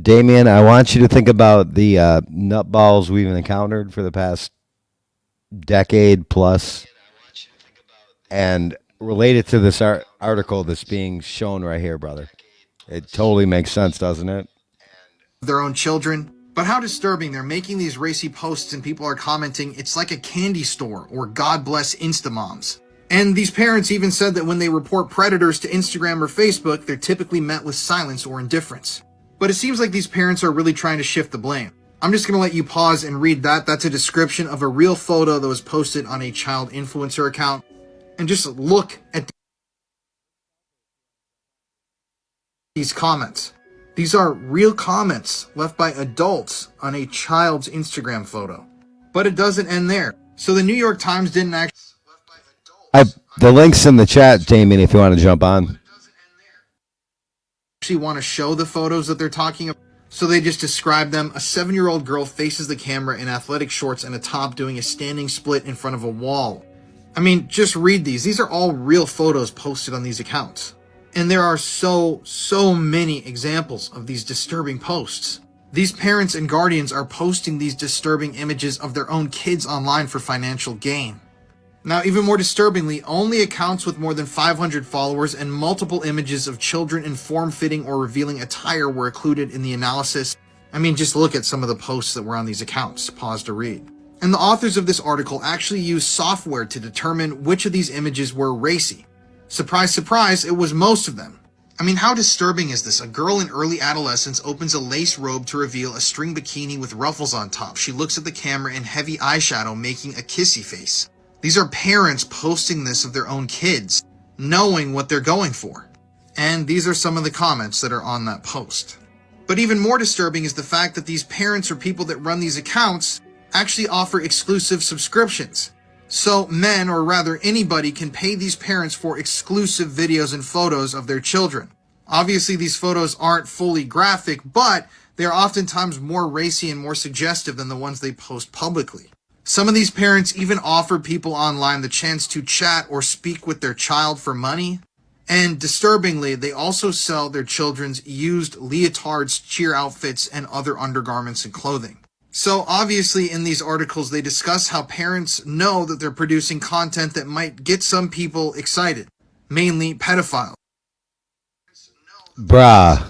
Damien, I want you to think about the nutballs we've encountered for the past decade plus, and relate it to this article that's being shown right here, brother. It totally makes sense, doesn't it? Their own children. But how disturbing, they're making these racy posts and people are commenting, it's like a candy store or God bless Instamoms. And these parents even said that when they report predators to Instagram or Facebook, they're typically met with silence or indifference. But it seems like these parents are really trying to shift the blame. I'm just going to let you pause and read that. That's a description of a real photo that was posted on a child influencer account. And just look at these comments. These are real comments left by adults on a child's Instagram photo. But it doesn't end there. So the New York Times didn't actually... The link's in the chat, Damien, if you want to jump on. Want to show the photos that they're talking about. So they just describe them. A 7-year-old girl faces the camera in athletic shorts and a top doing a standing split in front of a wall. I mean, just read these. These are all real photos posted on these accounts. And there are so many examples of these disturbing posts. These parents and guardians are posting these disturbing images of their own kids online for financial gain. Now, even more disturbingly, only accounts with more than 500 followers and multiple images of children in form-fitting or revealing attire were included in the analysis. I mean, just look at some of the posts that were on these accounts. Pause to read. And the authors of this article actually used software to determine which of these images were racy. Surprise, surprise, it was most of them. I mean, how disturbing is this? A girl in early adolescence opens a lace robe to reveal a string bikini with ruffles on top. She looks at the camera in heavy eyeshadow, making a kissy face. These are parents posting this of their own kids, knowing what they're going for. And these are some of the comments that are on that post. But even more disturbing is the fact that these parents or people that run these accounts actually offer exclusive subscriptions. So men, or rather anybody, can pay these parents for exclusive videos and photos of their children. Obviously, these photos aren't fully graphic, but they're oftentimes more racy and more suggestive than the ones they post publicly. Some of these parents even offer people online the chance to chat or speak with their child for money. And disturbingly, they also sell their children's used leotards, cheer outfits, and other undergarments and clothing. So obviously in these articles, they discuss how parents know that they're producing content that might get some people excited, mainly pedophiles. Bruh.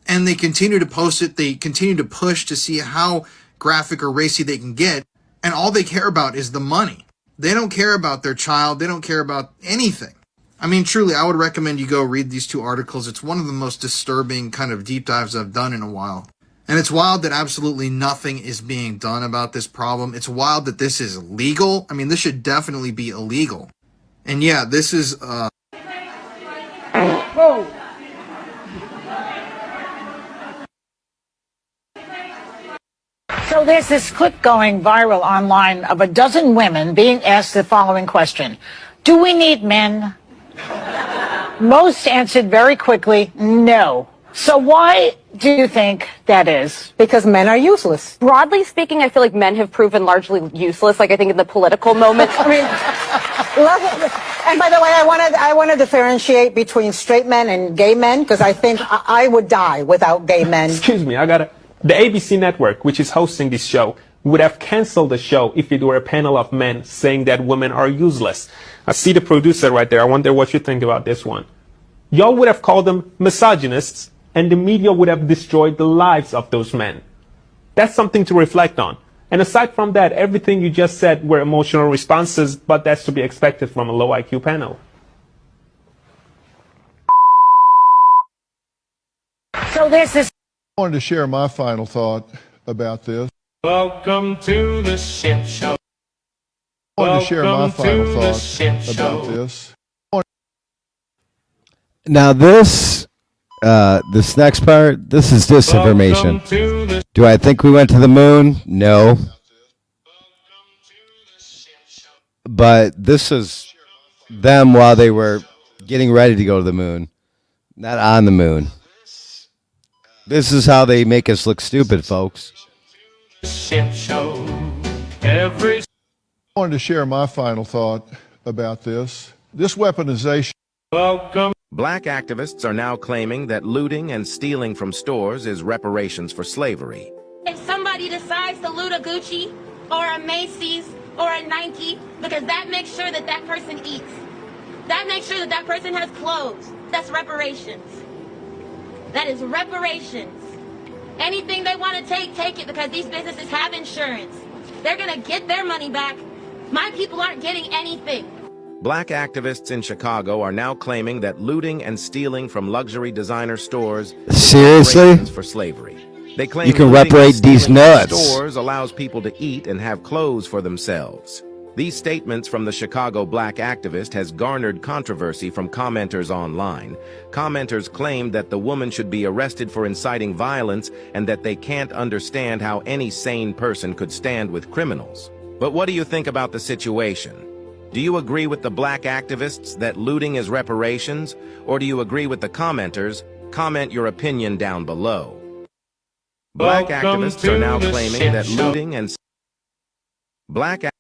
And they continue to post it. They continue to push to see how graphic or racy they can get. And all they care about is the money. They don't care about their child. They don't care about anything. I mean, truly, I would recommend you go read these two articles. It's one of the most disturbing kind of deep dives I've done in a while. And it's wild that absolutely nothing is being done about this problem. It's wild that this is legal. I mean, this should definitely be illegal. And yeah, this is, Whoa! So there's this clip going viral online of a dozen women being asked the following question. Do we need men? Most answered very quickly, no. So why do you think that is? Because men are useless. Broadly speaking, I feel like men have proven largely useless. Like I think in the political moment. I mean, and by the way, I want to differentiate between straight men and gay men because I think I would die without gay men. Excuse me, the ABC network, which is hosting this show, would have canceled the show if it were a panel of men saying that women are useless. I see the producer right there. I wonder what you think about this one. Y'all would have called them misogynists, and the media would have destroyed the lives of those men. That's something to reflect on. And aside from that, everything you just said were emotional responses, but that's to be expected from a low IQ panel. So there's this. I wanted to share my final thought about this. Welcome to the shit show. I wanted to share my final thought about this. Now this next part, this is disinformation. Do I think we went to the moon? No. But this is them while they were getting ready to go to the moon, not on the moon. This is how they make us look stupid, folks. Shit show. I wanted to share my final thought about this. This weaponization. Welcome. Black activists are now claiming that looting and stealing from stores is reparations for slavery. If somebody decides to loot a Gucci or a Macy's or a Nike, because that makes sure that that person eats. That makes sure that that person has clothes. That's reparations. That is reparations. Anything they want to take it, because these businesses have insurance. They're going to get their money back. My people aren't getting anything. Black activists in Chicago are now claiming that looting and stealing from luxury designer stores Seriously? is reparations for slavery. They claim You can looting and reparate these stealing from nuts. stores allows people to eat and have clothes for themselves. These statements from the Chicago black activist has garnered controversy from commenters online. Commenters claimed that the woman should be arrested for inciting violence and that they can't understand how any sane person could stand with criminals. But what do you think about the situation? Do you agree with the black activists that looting is reparations, or do you agree with the commenters? Comment your opinion down below. Black activists are now claiming that looting and black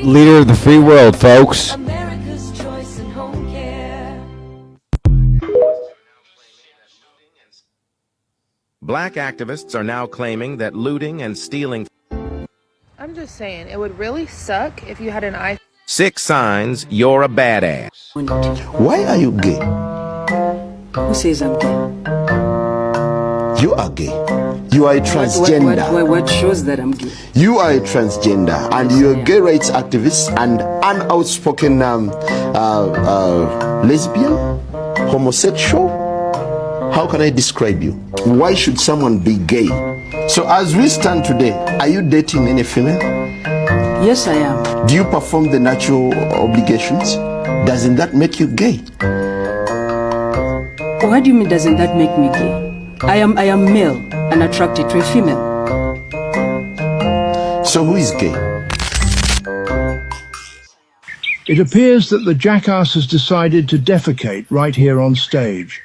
Leader of the free world, folks. America's choice in home care. Black activists are now claiming that looting and stealing. I'm just saying, it would really suck if you had an iPhone. 6 signs you're a badass. Why are you gay? Who says I'm gay? You are gay. You are a transgender. What shows that I'm gay? You are a transgender, and you're a gay rights activist and an outspoken lesbian, homosexual. How can I describe you? Why should someone be gay? So as we stand today, are you dating any female? Yes, I am. Do you perform the natural obligations? Doesn't that make you gay? What do you mean, doesn't that make me gay? I am male and attracted to a female. So who is gay? It appears that the jackass has decided to defecate right here on stage.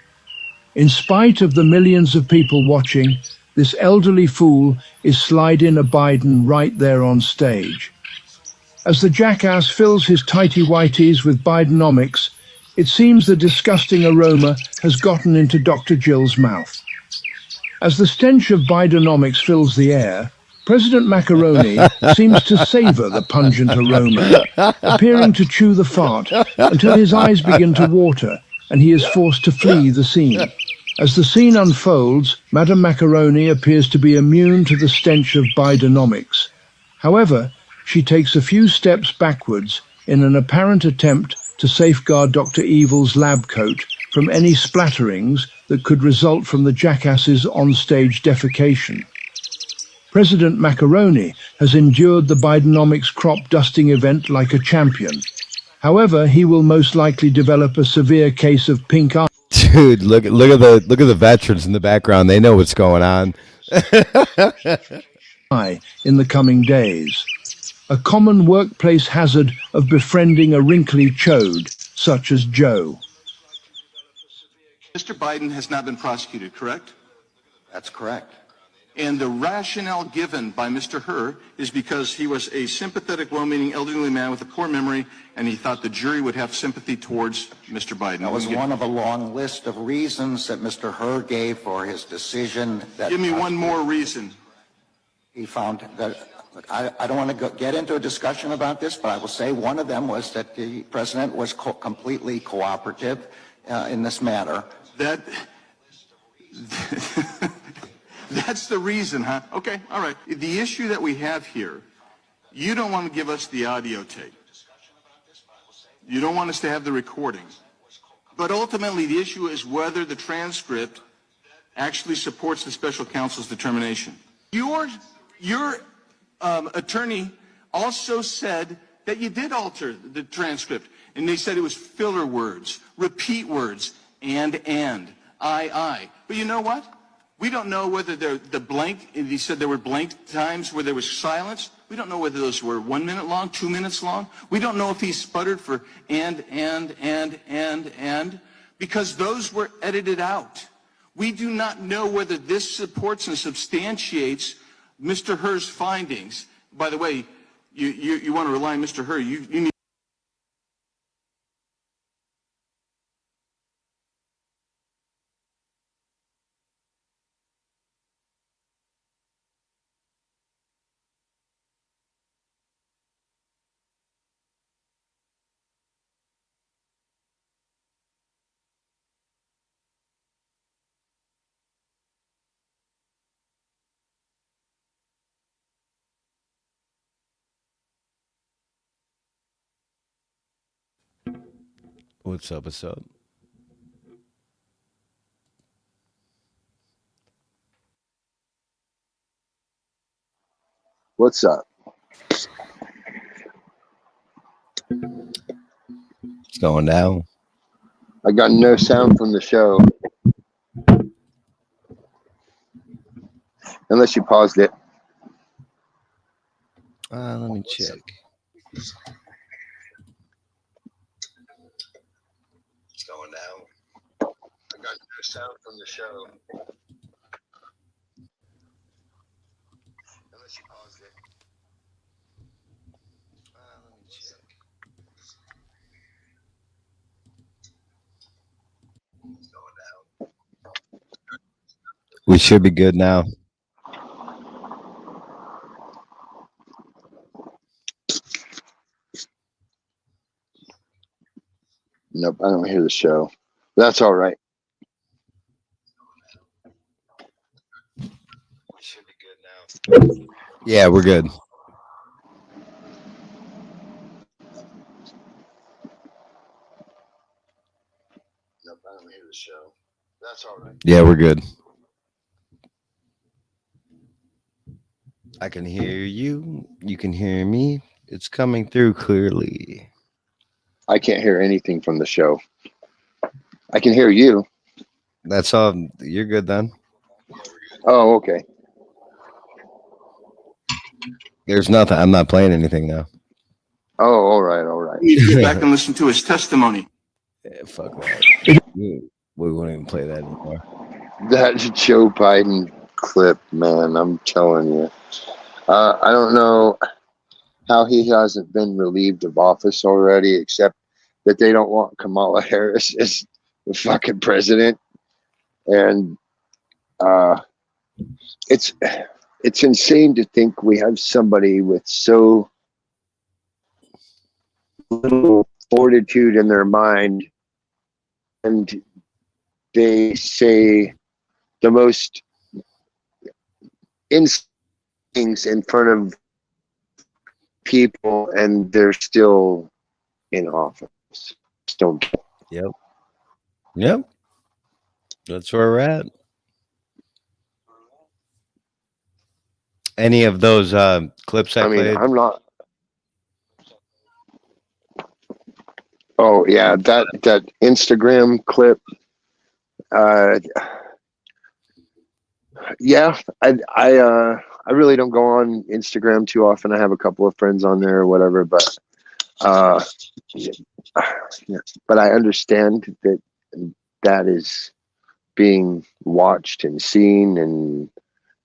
In spite of the millions of people watching, this elderly fool is sliding a Biden right there on stage. As the jackass fills his tighty-whities with Bidenomics, it seems the disgusting aroma has gotten into Dr. Jill's mouth. As the stench of Bidenomics fills the air, President Macaroni seems to savor the pungent aroma, appearing to chew the fart until his eyes begin to water and he is forced to flee the scene. As the scene unfolds, Madame Macaroni appears to be immune to the stench of Bidenomics. However, she takes a few steps backwards in an apparent attempt to safeguard Dr. Evil's lab coat from any splatterings that could result from the jackass's on-stage defecation. President Macaroni has endured the Bidenomics crop dusting event like a champion. However, he will most likely develop a severe case of pink eye. Dude, look at the veterans in the background. They know what's going on. In the coming days. A common workplace hazard of befriending a wrinkly chode, such as Joe. Mr. Biden has not been prosecuted, correct? That's correct. And the rationale given by Mr. Herr is because he was a sympathetic, well-meaning elderly man with a poor memory, and he thought the jury would have sympathy towards Mr. Biden. That was one of a long list of reasons that Mr. Herr gave for his decision. That Give me one more reason. He found that, look, I don't want to get into a discussion about this, but I will say one of them was that the president was completely cooperative in this matter. That's the reason, huh? Okay, all right. The issue that we have here, you don't want to give us the audio tape. You don't want us to have the recording. But ultimately, the issue is whether the transcript actually supports the special counsel's determination. Your attorney also said that you did alter the transcript, and they said it was filler words, repeat words, and, I. But you know what? We don't know whether the blank, he said there were blank times where there was silence. We don't know whether those were 1 minute long, 2 minutes long. We don't know if he sputtered for and, because those were edited out. We do not know whether this supports and substantiates Mr. Herr's findings. By the way, you want to rely on Mr. Herr, you need. What's up? What's up? What's up? It's going down. I got no sound from the show. Unless you paused it. Let me check. It's going down. I got no sound from the show. Unless you paused it. Let me check. It's going down. We should be good now. Nope, I don't hear the show. That's all right. Should be good now. Yeah, we're good. Nope, I don't hear the show. That's all right. Yeah, we're good. I can hear you. You can hear me. It's coming through clearly. I can't hear anything from the show. I can hear you. That's all. You're good then. Oh, okay. There's nothing. I'm not playing anything now. Oh, all right. You go back and listen to his testimony. Yeah, fuck that. We won't even play that anymore. That Joe Biden clip, man, I'm telling you. I don't know how he hasn't been relieved of office already, except that they don't want Kamala Harris as the fucking president. And it's insane to think we have somebody with so little fortitude in their mind, and they say the most things in front of people, and they're still in office. Still. Yep. That's where we're at. Any of those clips I played? I'm not. Oh yeah, that Instagram clip. Yeah, I really don't go on Instagram too often. I have a couple of friends on there or whatever, but but I understand that is being watched and seen, and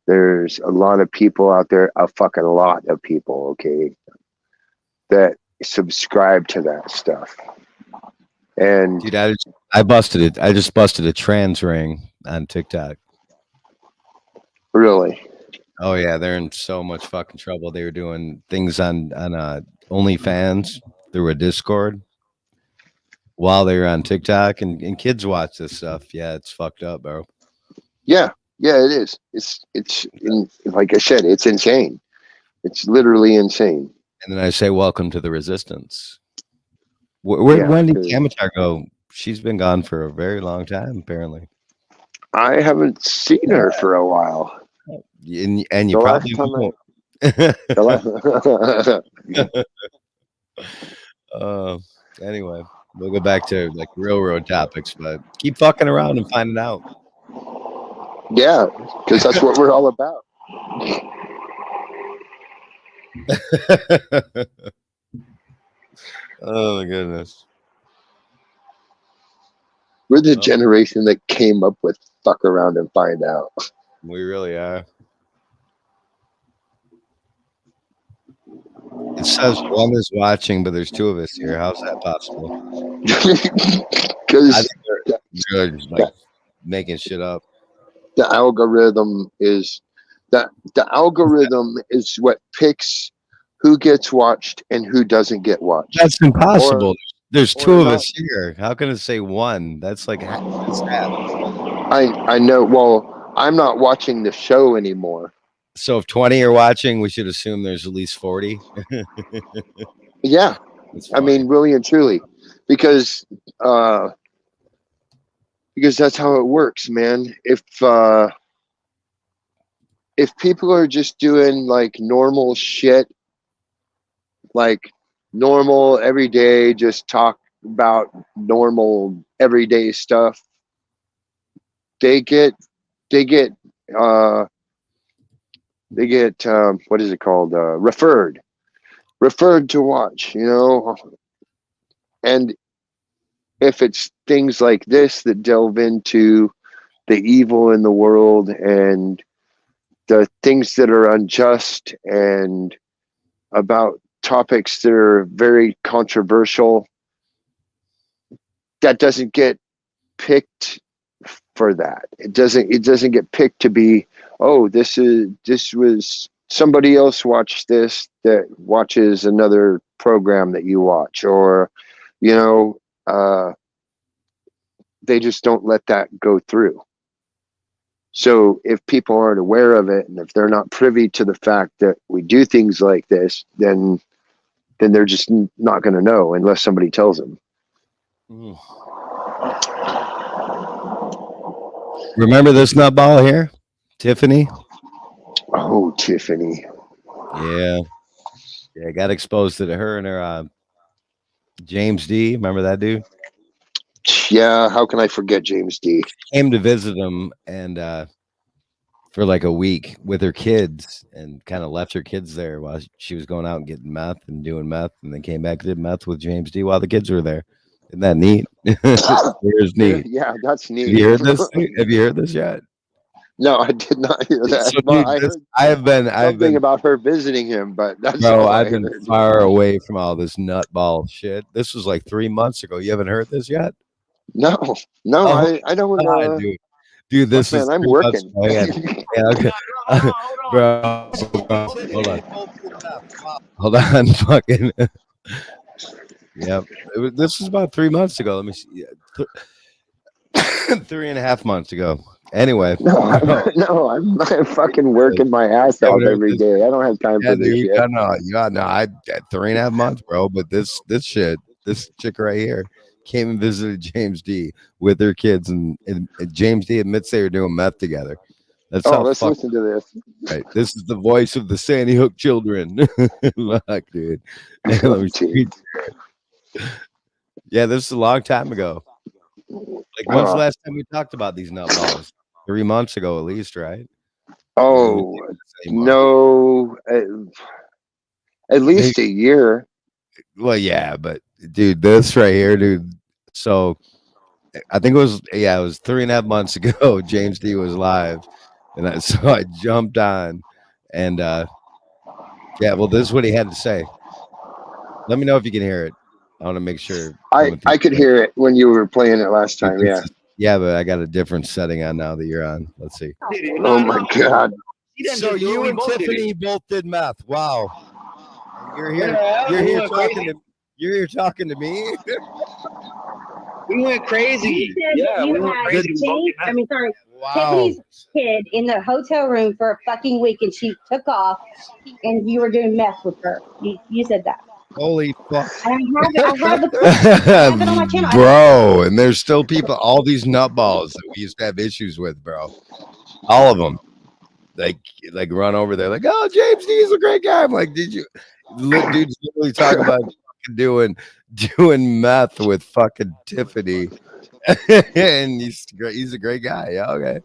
there's a lot of people out there, a fucking lot of people, okay, that subscribe to that stuff. And dude, I busted it. I just busted a trans ring on TikTok. Really? Oh yeah, they're in so much fucking trouble. They were doing things on OnlyFans through a Discord while they were on TikTok, and kids watch this stuff. Yeah, it's fucked up, bro. Yeah, it is. It's like I said, it's insane. It's literally insane. And then I say, welcome to the resistance. Where'd Wendy Kamatar go? She's been gone for a very long time, apparently. I haven't seen her for a while. And you probably won't. Anyway, we'll go back to like railroad topics, but keep fucking around and finding out. Yeah, because that's what we're all about. Oh my goodness. We're the generation that came up with fuck around and find out. We really are. It says one is watching, but there's two of us here. How's that possible? Because they're like making shit up. The algorithm is the algorithm is what picks who gets watched and who doesn't get watched. That's impossible. There's two of us here. How can it say one? That's like that's half. I know. Well, I'm not watching the show anymore. So if 20 are watching, we should assume there's at least 40. Yeah, I mean, really and truly, because that's how it works, man. If people are just doing like normal shit, like normal everyday, just talk about normal everyday stuff, they get what is it called, referred to watch, you know. And if it's things like this that delve into the evil in the world and the things that are unjust and about topics that are very controversial, that doesn't get picked for that. It doesn't get picked to be, oh, this was somebody else watched this that watches another program that you watch, or you know, they just don't let that go through. So if people aren't aware of it, and if they're not privy to the fact that we do things like this, then they're just not going to know unless somebody tells them. Remember this nutball here, Tiffany? Oh, Tiffany. Yeah, got exposed to her and her James D. Remember that dude? Yeah, how can I forget James D? Came to visit him, and for like a week with her kids and kind of left her kids there while she was going out and getting meth and doing meth, and then came back and did meth with James D while the kids were there. Isn't that neat? Here's neat. Yeah, that's neat. Have you heard this? Have you heard this yet? No, I did not hear that. So, But dude, I heard I've been something about her visiting him, but that's bro, all I I've been heard. far away from all this nutball shit. This was like 3 months ago. You haven't heard this yet? No, Oh, I don't. dude, this Man, is I'm 3 months working. ago. Yeah, okay. Bro, hold on. Hold on, fucking. Yep. This was about 3 months ago. Let me see. Yeah. 3.5 months ago. Anyway. I'm fucking working my ass off every day. I don't have time for this shit. I 3.5 months, bro. But this chick right here came and visited James D with her kids, and James D admits they were doing meth together. That's how. Let's listen to this. Right, this is the voice of the Sandy Hook children. Fuck, dude. Let me see. Yeah, this is a long time ago. Like, when's the last time we talked about these nutballs? 3 months ago, at least, right? Oh no, at least a year. Well, yeah, but dude, this right here, dude. So I think it was 3.5 months ago. James D was live, and I jumped on, and yeah, well, this is what he had to say. Let me know if you can hear it. I want to make sure. I could hear it when you were playing it last time. Yeah. Yeah, but I got a different setting on now that you're on. Let's see. Oh my god. So you and Tiffany both did meth. Wow. You're here. You're here talking to me. We went crazy. Yeah, we went crazy. Tiffany's kid in the hotel room for a fucking week, and she took off, and you were doing meth with her. You said that. Holy fuck. I have it on my channel. Bro, and there's still people, all these nutballs that we used to have issues with, bro. All of them. Like run over there, like, oh, James D is a great guy. I'm like, did you? Dude's literally talking about doing meth with fucking Tiffany. And he's a great guy. Yeah, okay.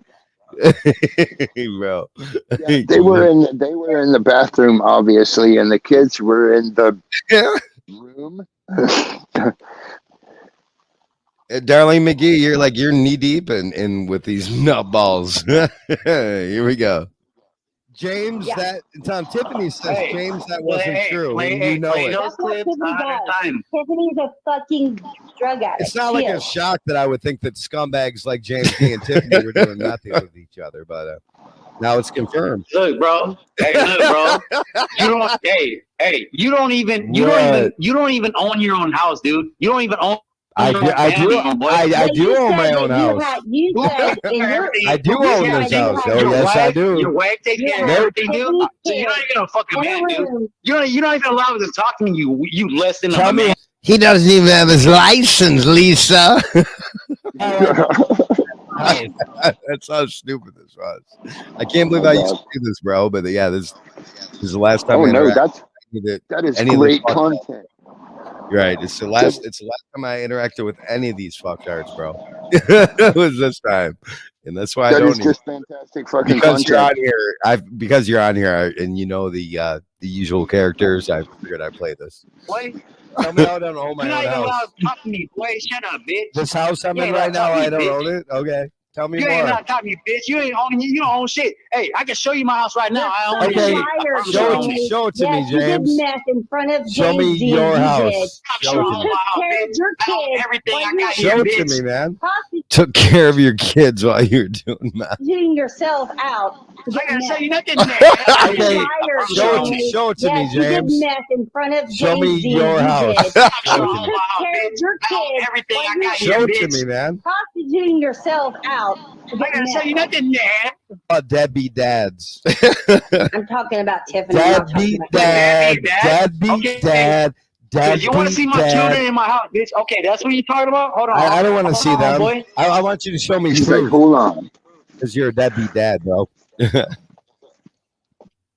Bro. Yeah, they were in the bathroom, obviously, and the kids were in the room. Darlene McGee, you're knee deep in with these nutballs. Here we go. James, it's on Tiffany says, James, that wasn't true. And you know it. That's what Tiffany does. Tiffany's a fucking drug addict. It's not like a shock that I would think that scumbags like James D and Tiffany were doing nothing with each other, but now it's confirmed. Look, bro. Hey, look, bro. You don't even own your own house, dude. You don't even own. I do own my own house. I do own this house. Oh, yes, I do. Your wife takes care of everything, dude. So you're not even a fucking man, dude. You're not even allowed to talk to me. You less than a man. He doesn't even have his license, Lisa. That's how stupid this was. I can't believe I used to do this, bro. But yeah, this is the last time. That is great content. Right. It's the last time I interacted with any of these fucktards, bro. It was this time. And that's why I don't just fantastic fucking because content. you're on here. Because you're on here and you know the usual characters, I figured I'd play this. What? Tell me I don't own my own house. You're not even allowed to talk to me, boy. Shut up, bitch. This house I'm in right now, I don't own it. Okay. Tell me you more. You ain't not talking to me, bitch. You don't own shit. Hey, I can show you my house right now. I own it. Show it to me, James. You did meth in front of show me James your house. Show it to me, man. Took care of your kids while you were doing meth. Shooting yourself out. I gotta show you nothing. Show it to me, James. You did meth in front of James. Show me your house. Everything I got show it to me, man. Prostituting yourself out. I gotta show you nothing, man. Deadbeat dads. I'm talking about Tiffany. Deadbeat dad. Deadbeat dad. You want to see my children in my house, bitch? Okay, that's what you're talking about. Hold on. I don't want to see them. Boy. I want you to show me truth. Like, hold on. Because you're a deadbeat dad, bro.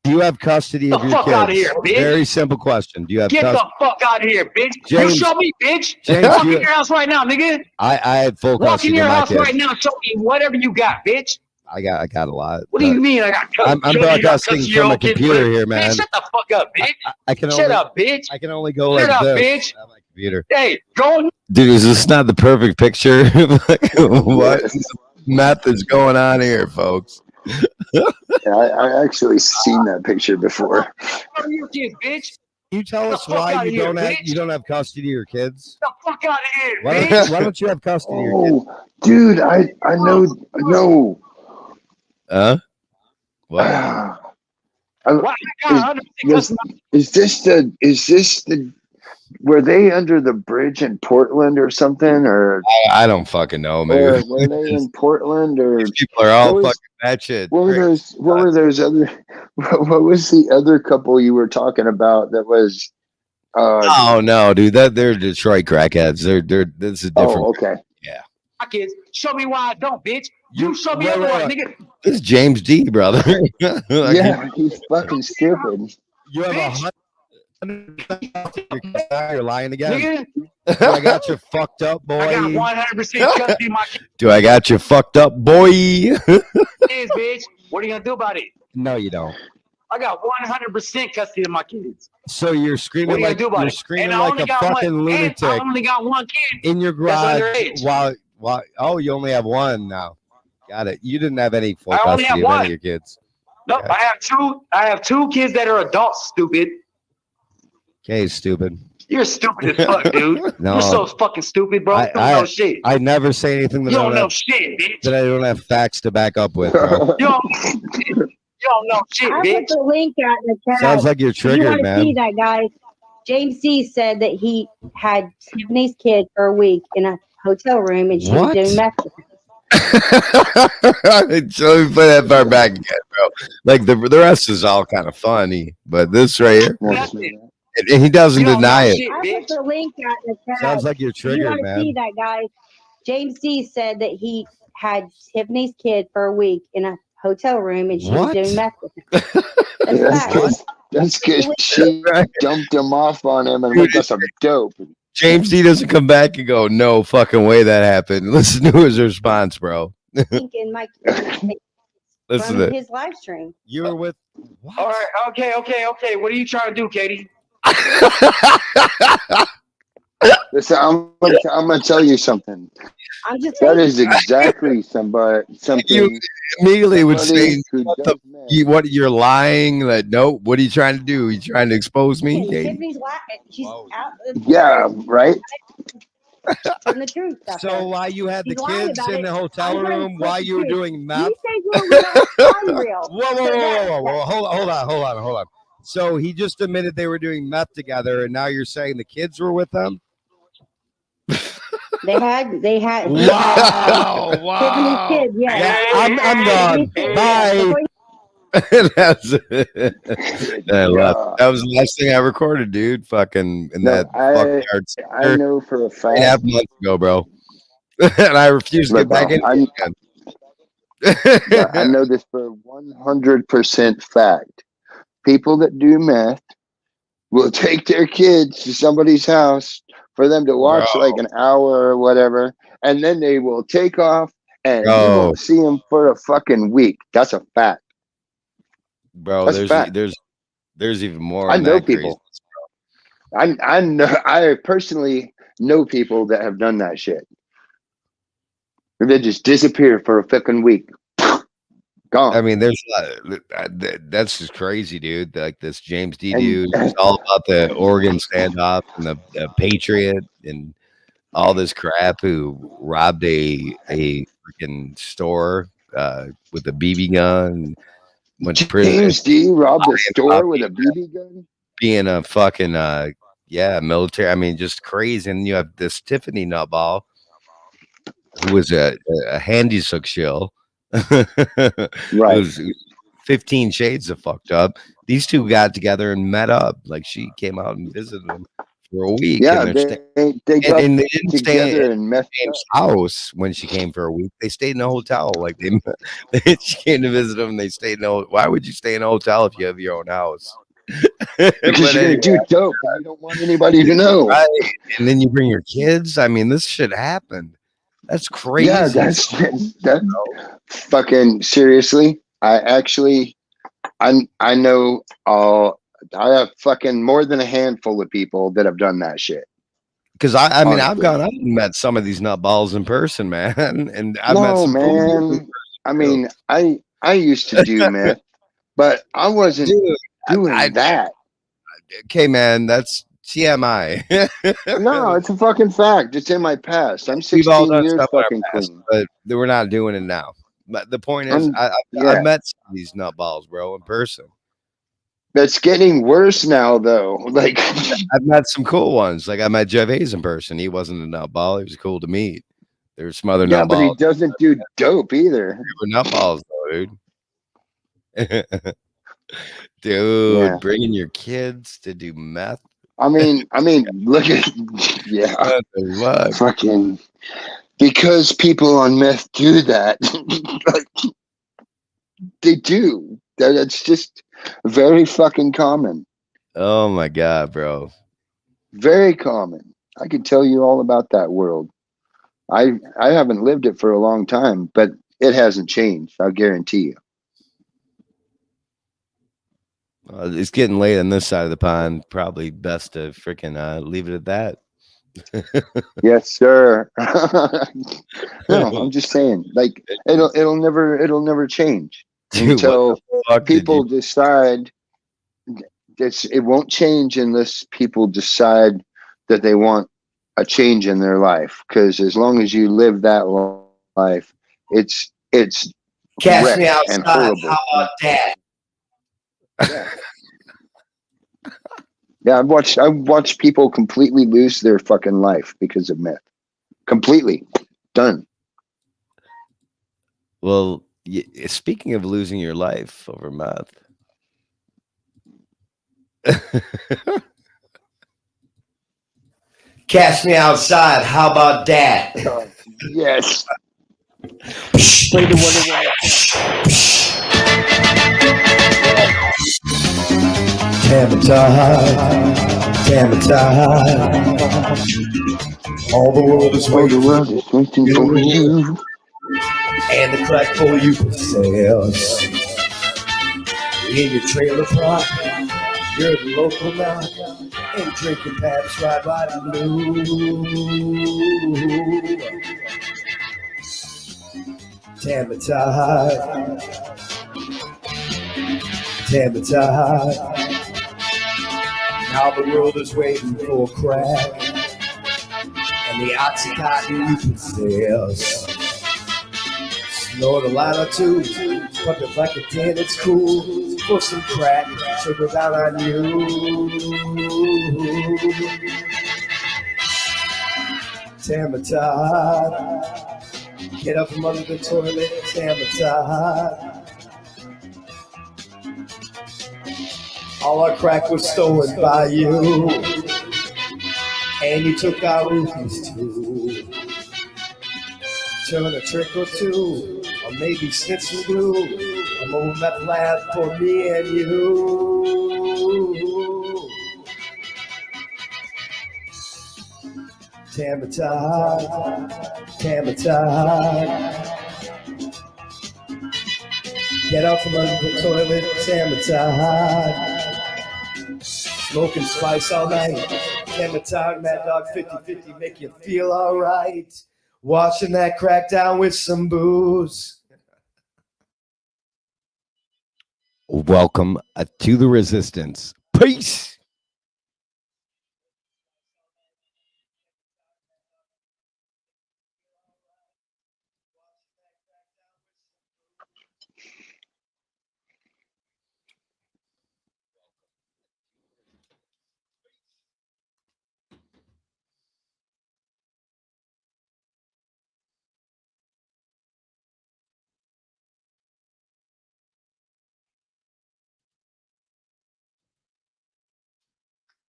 Do you have custody of your kids? Get the fuck out of here, bitch. Very simple question. Do you have custody? Get the fuck out of here, bitch. James, you show me, bitch. James, walk in your house right now, nigga. I have full walk custody in your of my house kids. Right now. Show me whatever you got, bitch. I got a lot. What do you mean? I got I'm broadcasting from a computer here, man. Bitch, shut the fuck up, bitch. I can Shut only, up, bitch. I can only go Shut like up, this bitch. on my computer. Hey, go. Dude, is this not the perfect picture? What meth is going on here, folks? Yeah, I actually seen that picture before. Are your kids, bitch? You tell us why you don't have custody of your kids. Get the fuck out of here, Why bitch. don't you have custody of your kids? Oh, dude, I know. What? Is this the were they under the bridge in Portland or something, or I don't fucking know, man. or were they in Portland, or These people are all fucking batshit. what were those other what was the other couple you were talking about that was Oh no, dude, they're Detroit crackheads. They're this is different. Oh, okay. Yeah. My kids, show me why I don't, bitch. You show me wait, otherwise, wait. nigga. This is James D, brother. Yeah, he's fucking stupid. You have 100%. You're lying again. Nigga. Do I got you fucked up, boy? I got 100% custody of my Do I got you fucked up, boy? kids, bitch. What are you gonna do about it? No, you don't. I got 100% custody of my kids. So you're What screaming are you gonna like do about you're it? screaming And I like only a got fucking one, lunatic and I only got one kid in your that's garage. underage. While you only have one now. Got it. You didn't have any full I only custody have of any one. of your kids. Nope, Okay. I have two kids that are adults, stupid. Okay, stupid. You're stupid as fuck, dude. No. You're so fucking stupid, bro. You don't know shit. I never say anything that You I don't don't know have, shit, bitch. that I don't have facts to back up with, bro. You don't know shit, I bitch. put the link out in the chat. Sounds like you're If you triggered, want to man. see that, guys, James C said that he had Tiffany's kid for a week in a hotel room and she was What? doing meth with him. So let me play that part back again, bro. Like the rest is all kind of funny, but this right here, and he doesn't deny it. I put the link out in the chat. Sounds like you're If you triggered, want to man. see that, guys, James C said that he had Tiffany's kid for a week in a hotel room and she was What? doing meth with him. That's fact. That's good. She dumped him off on him and went, "That's some dope." James D doesn't come back and go, "No fucking way that happened." Listen to his response, bro. Link in my Listen from to his live stream. you were with. All right, okay. What are you trying to do, Katie? Listen, I'm gonna tell you something. I'm just That is exactly something. You immediately would somebody say, who "What, does what you're lying?" Like, nope. What are you trying to do? You trying to expose me? Katie? Tiffany's laughing. She's out. Yeah, right. From the truth. So while you had the He's lying kids about in it. the hotel I'm gonna room, flip while the you were truth. doing meth. You say you're unreal. Whoa. Hold on. So he just admitted they were doing meth together, and now you're saying the kids were with them? They had. Wow. Tiffany's kids, yeah. I'm gone. Bye. That's it. That was the last thing I recorded, dude. Fucking in that fuckyard. I know for a fact. 3.5 months ago, bro. And I refuse to get back in again. I know this for 100% fact. People that do meth will take their kids to somebody's house for them to watch like an hour or whatever, and then they will take off and you won't see them for a fucking week. That's a fact. Bro, That's there's even more. I know people. I know. I personally know people that have done that shit. They just disappear for a fucking week. Gone. I mean, there's a lot. That's just crazy, dude. Like this James D dude, it's all about the Oregon standoff and the Patriot and all this crap. Who robbed a freaking store with a BB gun. Went to prison. James D robbed a store with a BB gun. Being a fucking military. I mean, just crazy. And you have this Tiffany nutball, who was a handy sook shill. Right. It was 15 shades of fucked up. These two got together and met up. Like she came out and visited them for a week. Yeah, and they got and they didn't stay together in and messed James' house when she came for a week. They stayed in a hotel. Like she came to visit them. And they stayed in a. Why would you stay in a hotel if you have your own house? Because you're gonna do dope and you don't want anybody to know. Right. And then you bring your kids. I mean, this shit happened. That's crazy. Yeah, that's fucking seriously. I know I have fucking more than a handful of people that have done that shit. Because I mean, Honestly. I've met some of these nutballs in person, man, and I've met No, some cool people in man. person, I too. mean, I used to do meth, but I wasn't Dude, doing that. Okay, man, that's TMI. No, it's a fucking fact. It's in my past. I'm We've all 16 done years stuff in our fucking past, clean. but we're not doing it now. But the point is, I've Yeah. met some of these nutballs, bro, in person. That's getting worse now, though. Like, I've met some cool ones. Like I met Jeff Hayes in person. He wasn't a nutball. He was cool to meet. There's some other yeah, but he nutballs. doesn't do dope either. They were nutballs, though, dude. Dude, Yeah. bringing your kids to do meth. I mean, look at yeah, What the fuck? fucking because people on meth do that. Like, they do. That's just very fucking common. Oh my god, bro. Very common. I could tell you all about that world. I haven't lived it for a long time, but it hasn't changed. I'll guarantee you. It's getting late on this side of the pond. Probably best to freaking leave it at that. Yes, sir. No, I'm just saying, like it'll never change Dude, until what the fuck did people decide. It won't change unless people decide that they want a change in their life. Because as long as you live that life, it's Catch me wrecked and outside. horrible. How about that? Yeah, I've watched people completely lose their fucking life because of meth. Completely done. Well, speaking of losing your life over meth, catch me outside. How about that? Yes. Play the Wonder Woman. All the world is waiting for you. And the crack for you possess. In your trailer park, you're the local now, and drinking Pabst Ride and Blue. Tamatide. Now the world is waiting for a crack, and the Oxycontin you possess. Snort a line or two, pump it like a 10, it's cool. Put some crack, sugar down on you. Tamatide, get up from under the toilet, Tamatide. All our crack was stolen by you, and you took our roofies too. Turn a trick or two, or maybe snip some glue. I'm over that lab for me and you. Tamatide. Get out from under the toilet, Tamatide. Smoking spice all night. Tamatide, Mad Dog 50-50, make you feel alright. Watching that crack down with some booze. Welcome to the resistance. Peace.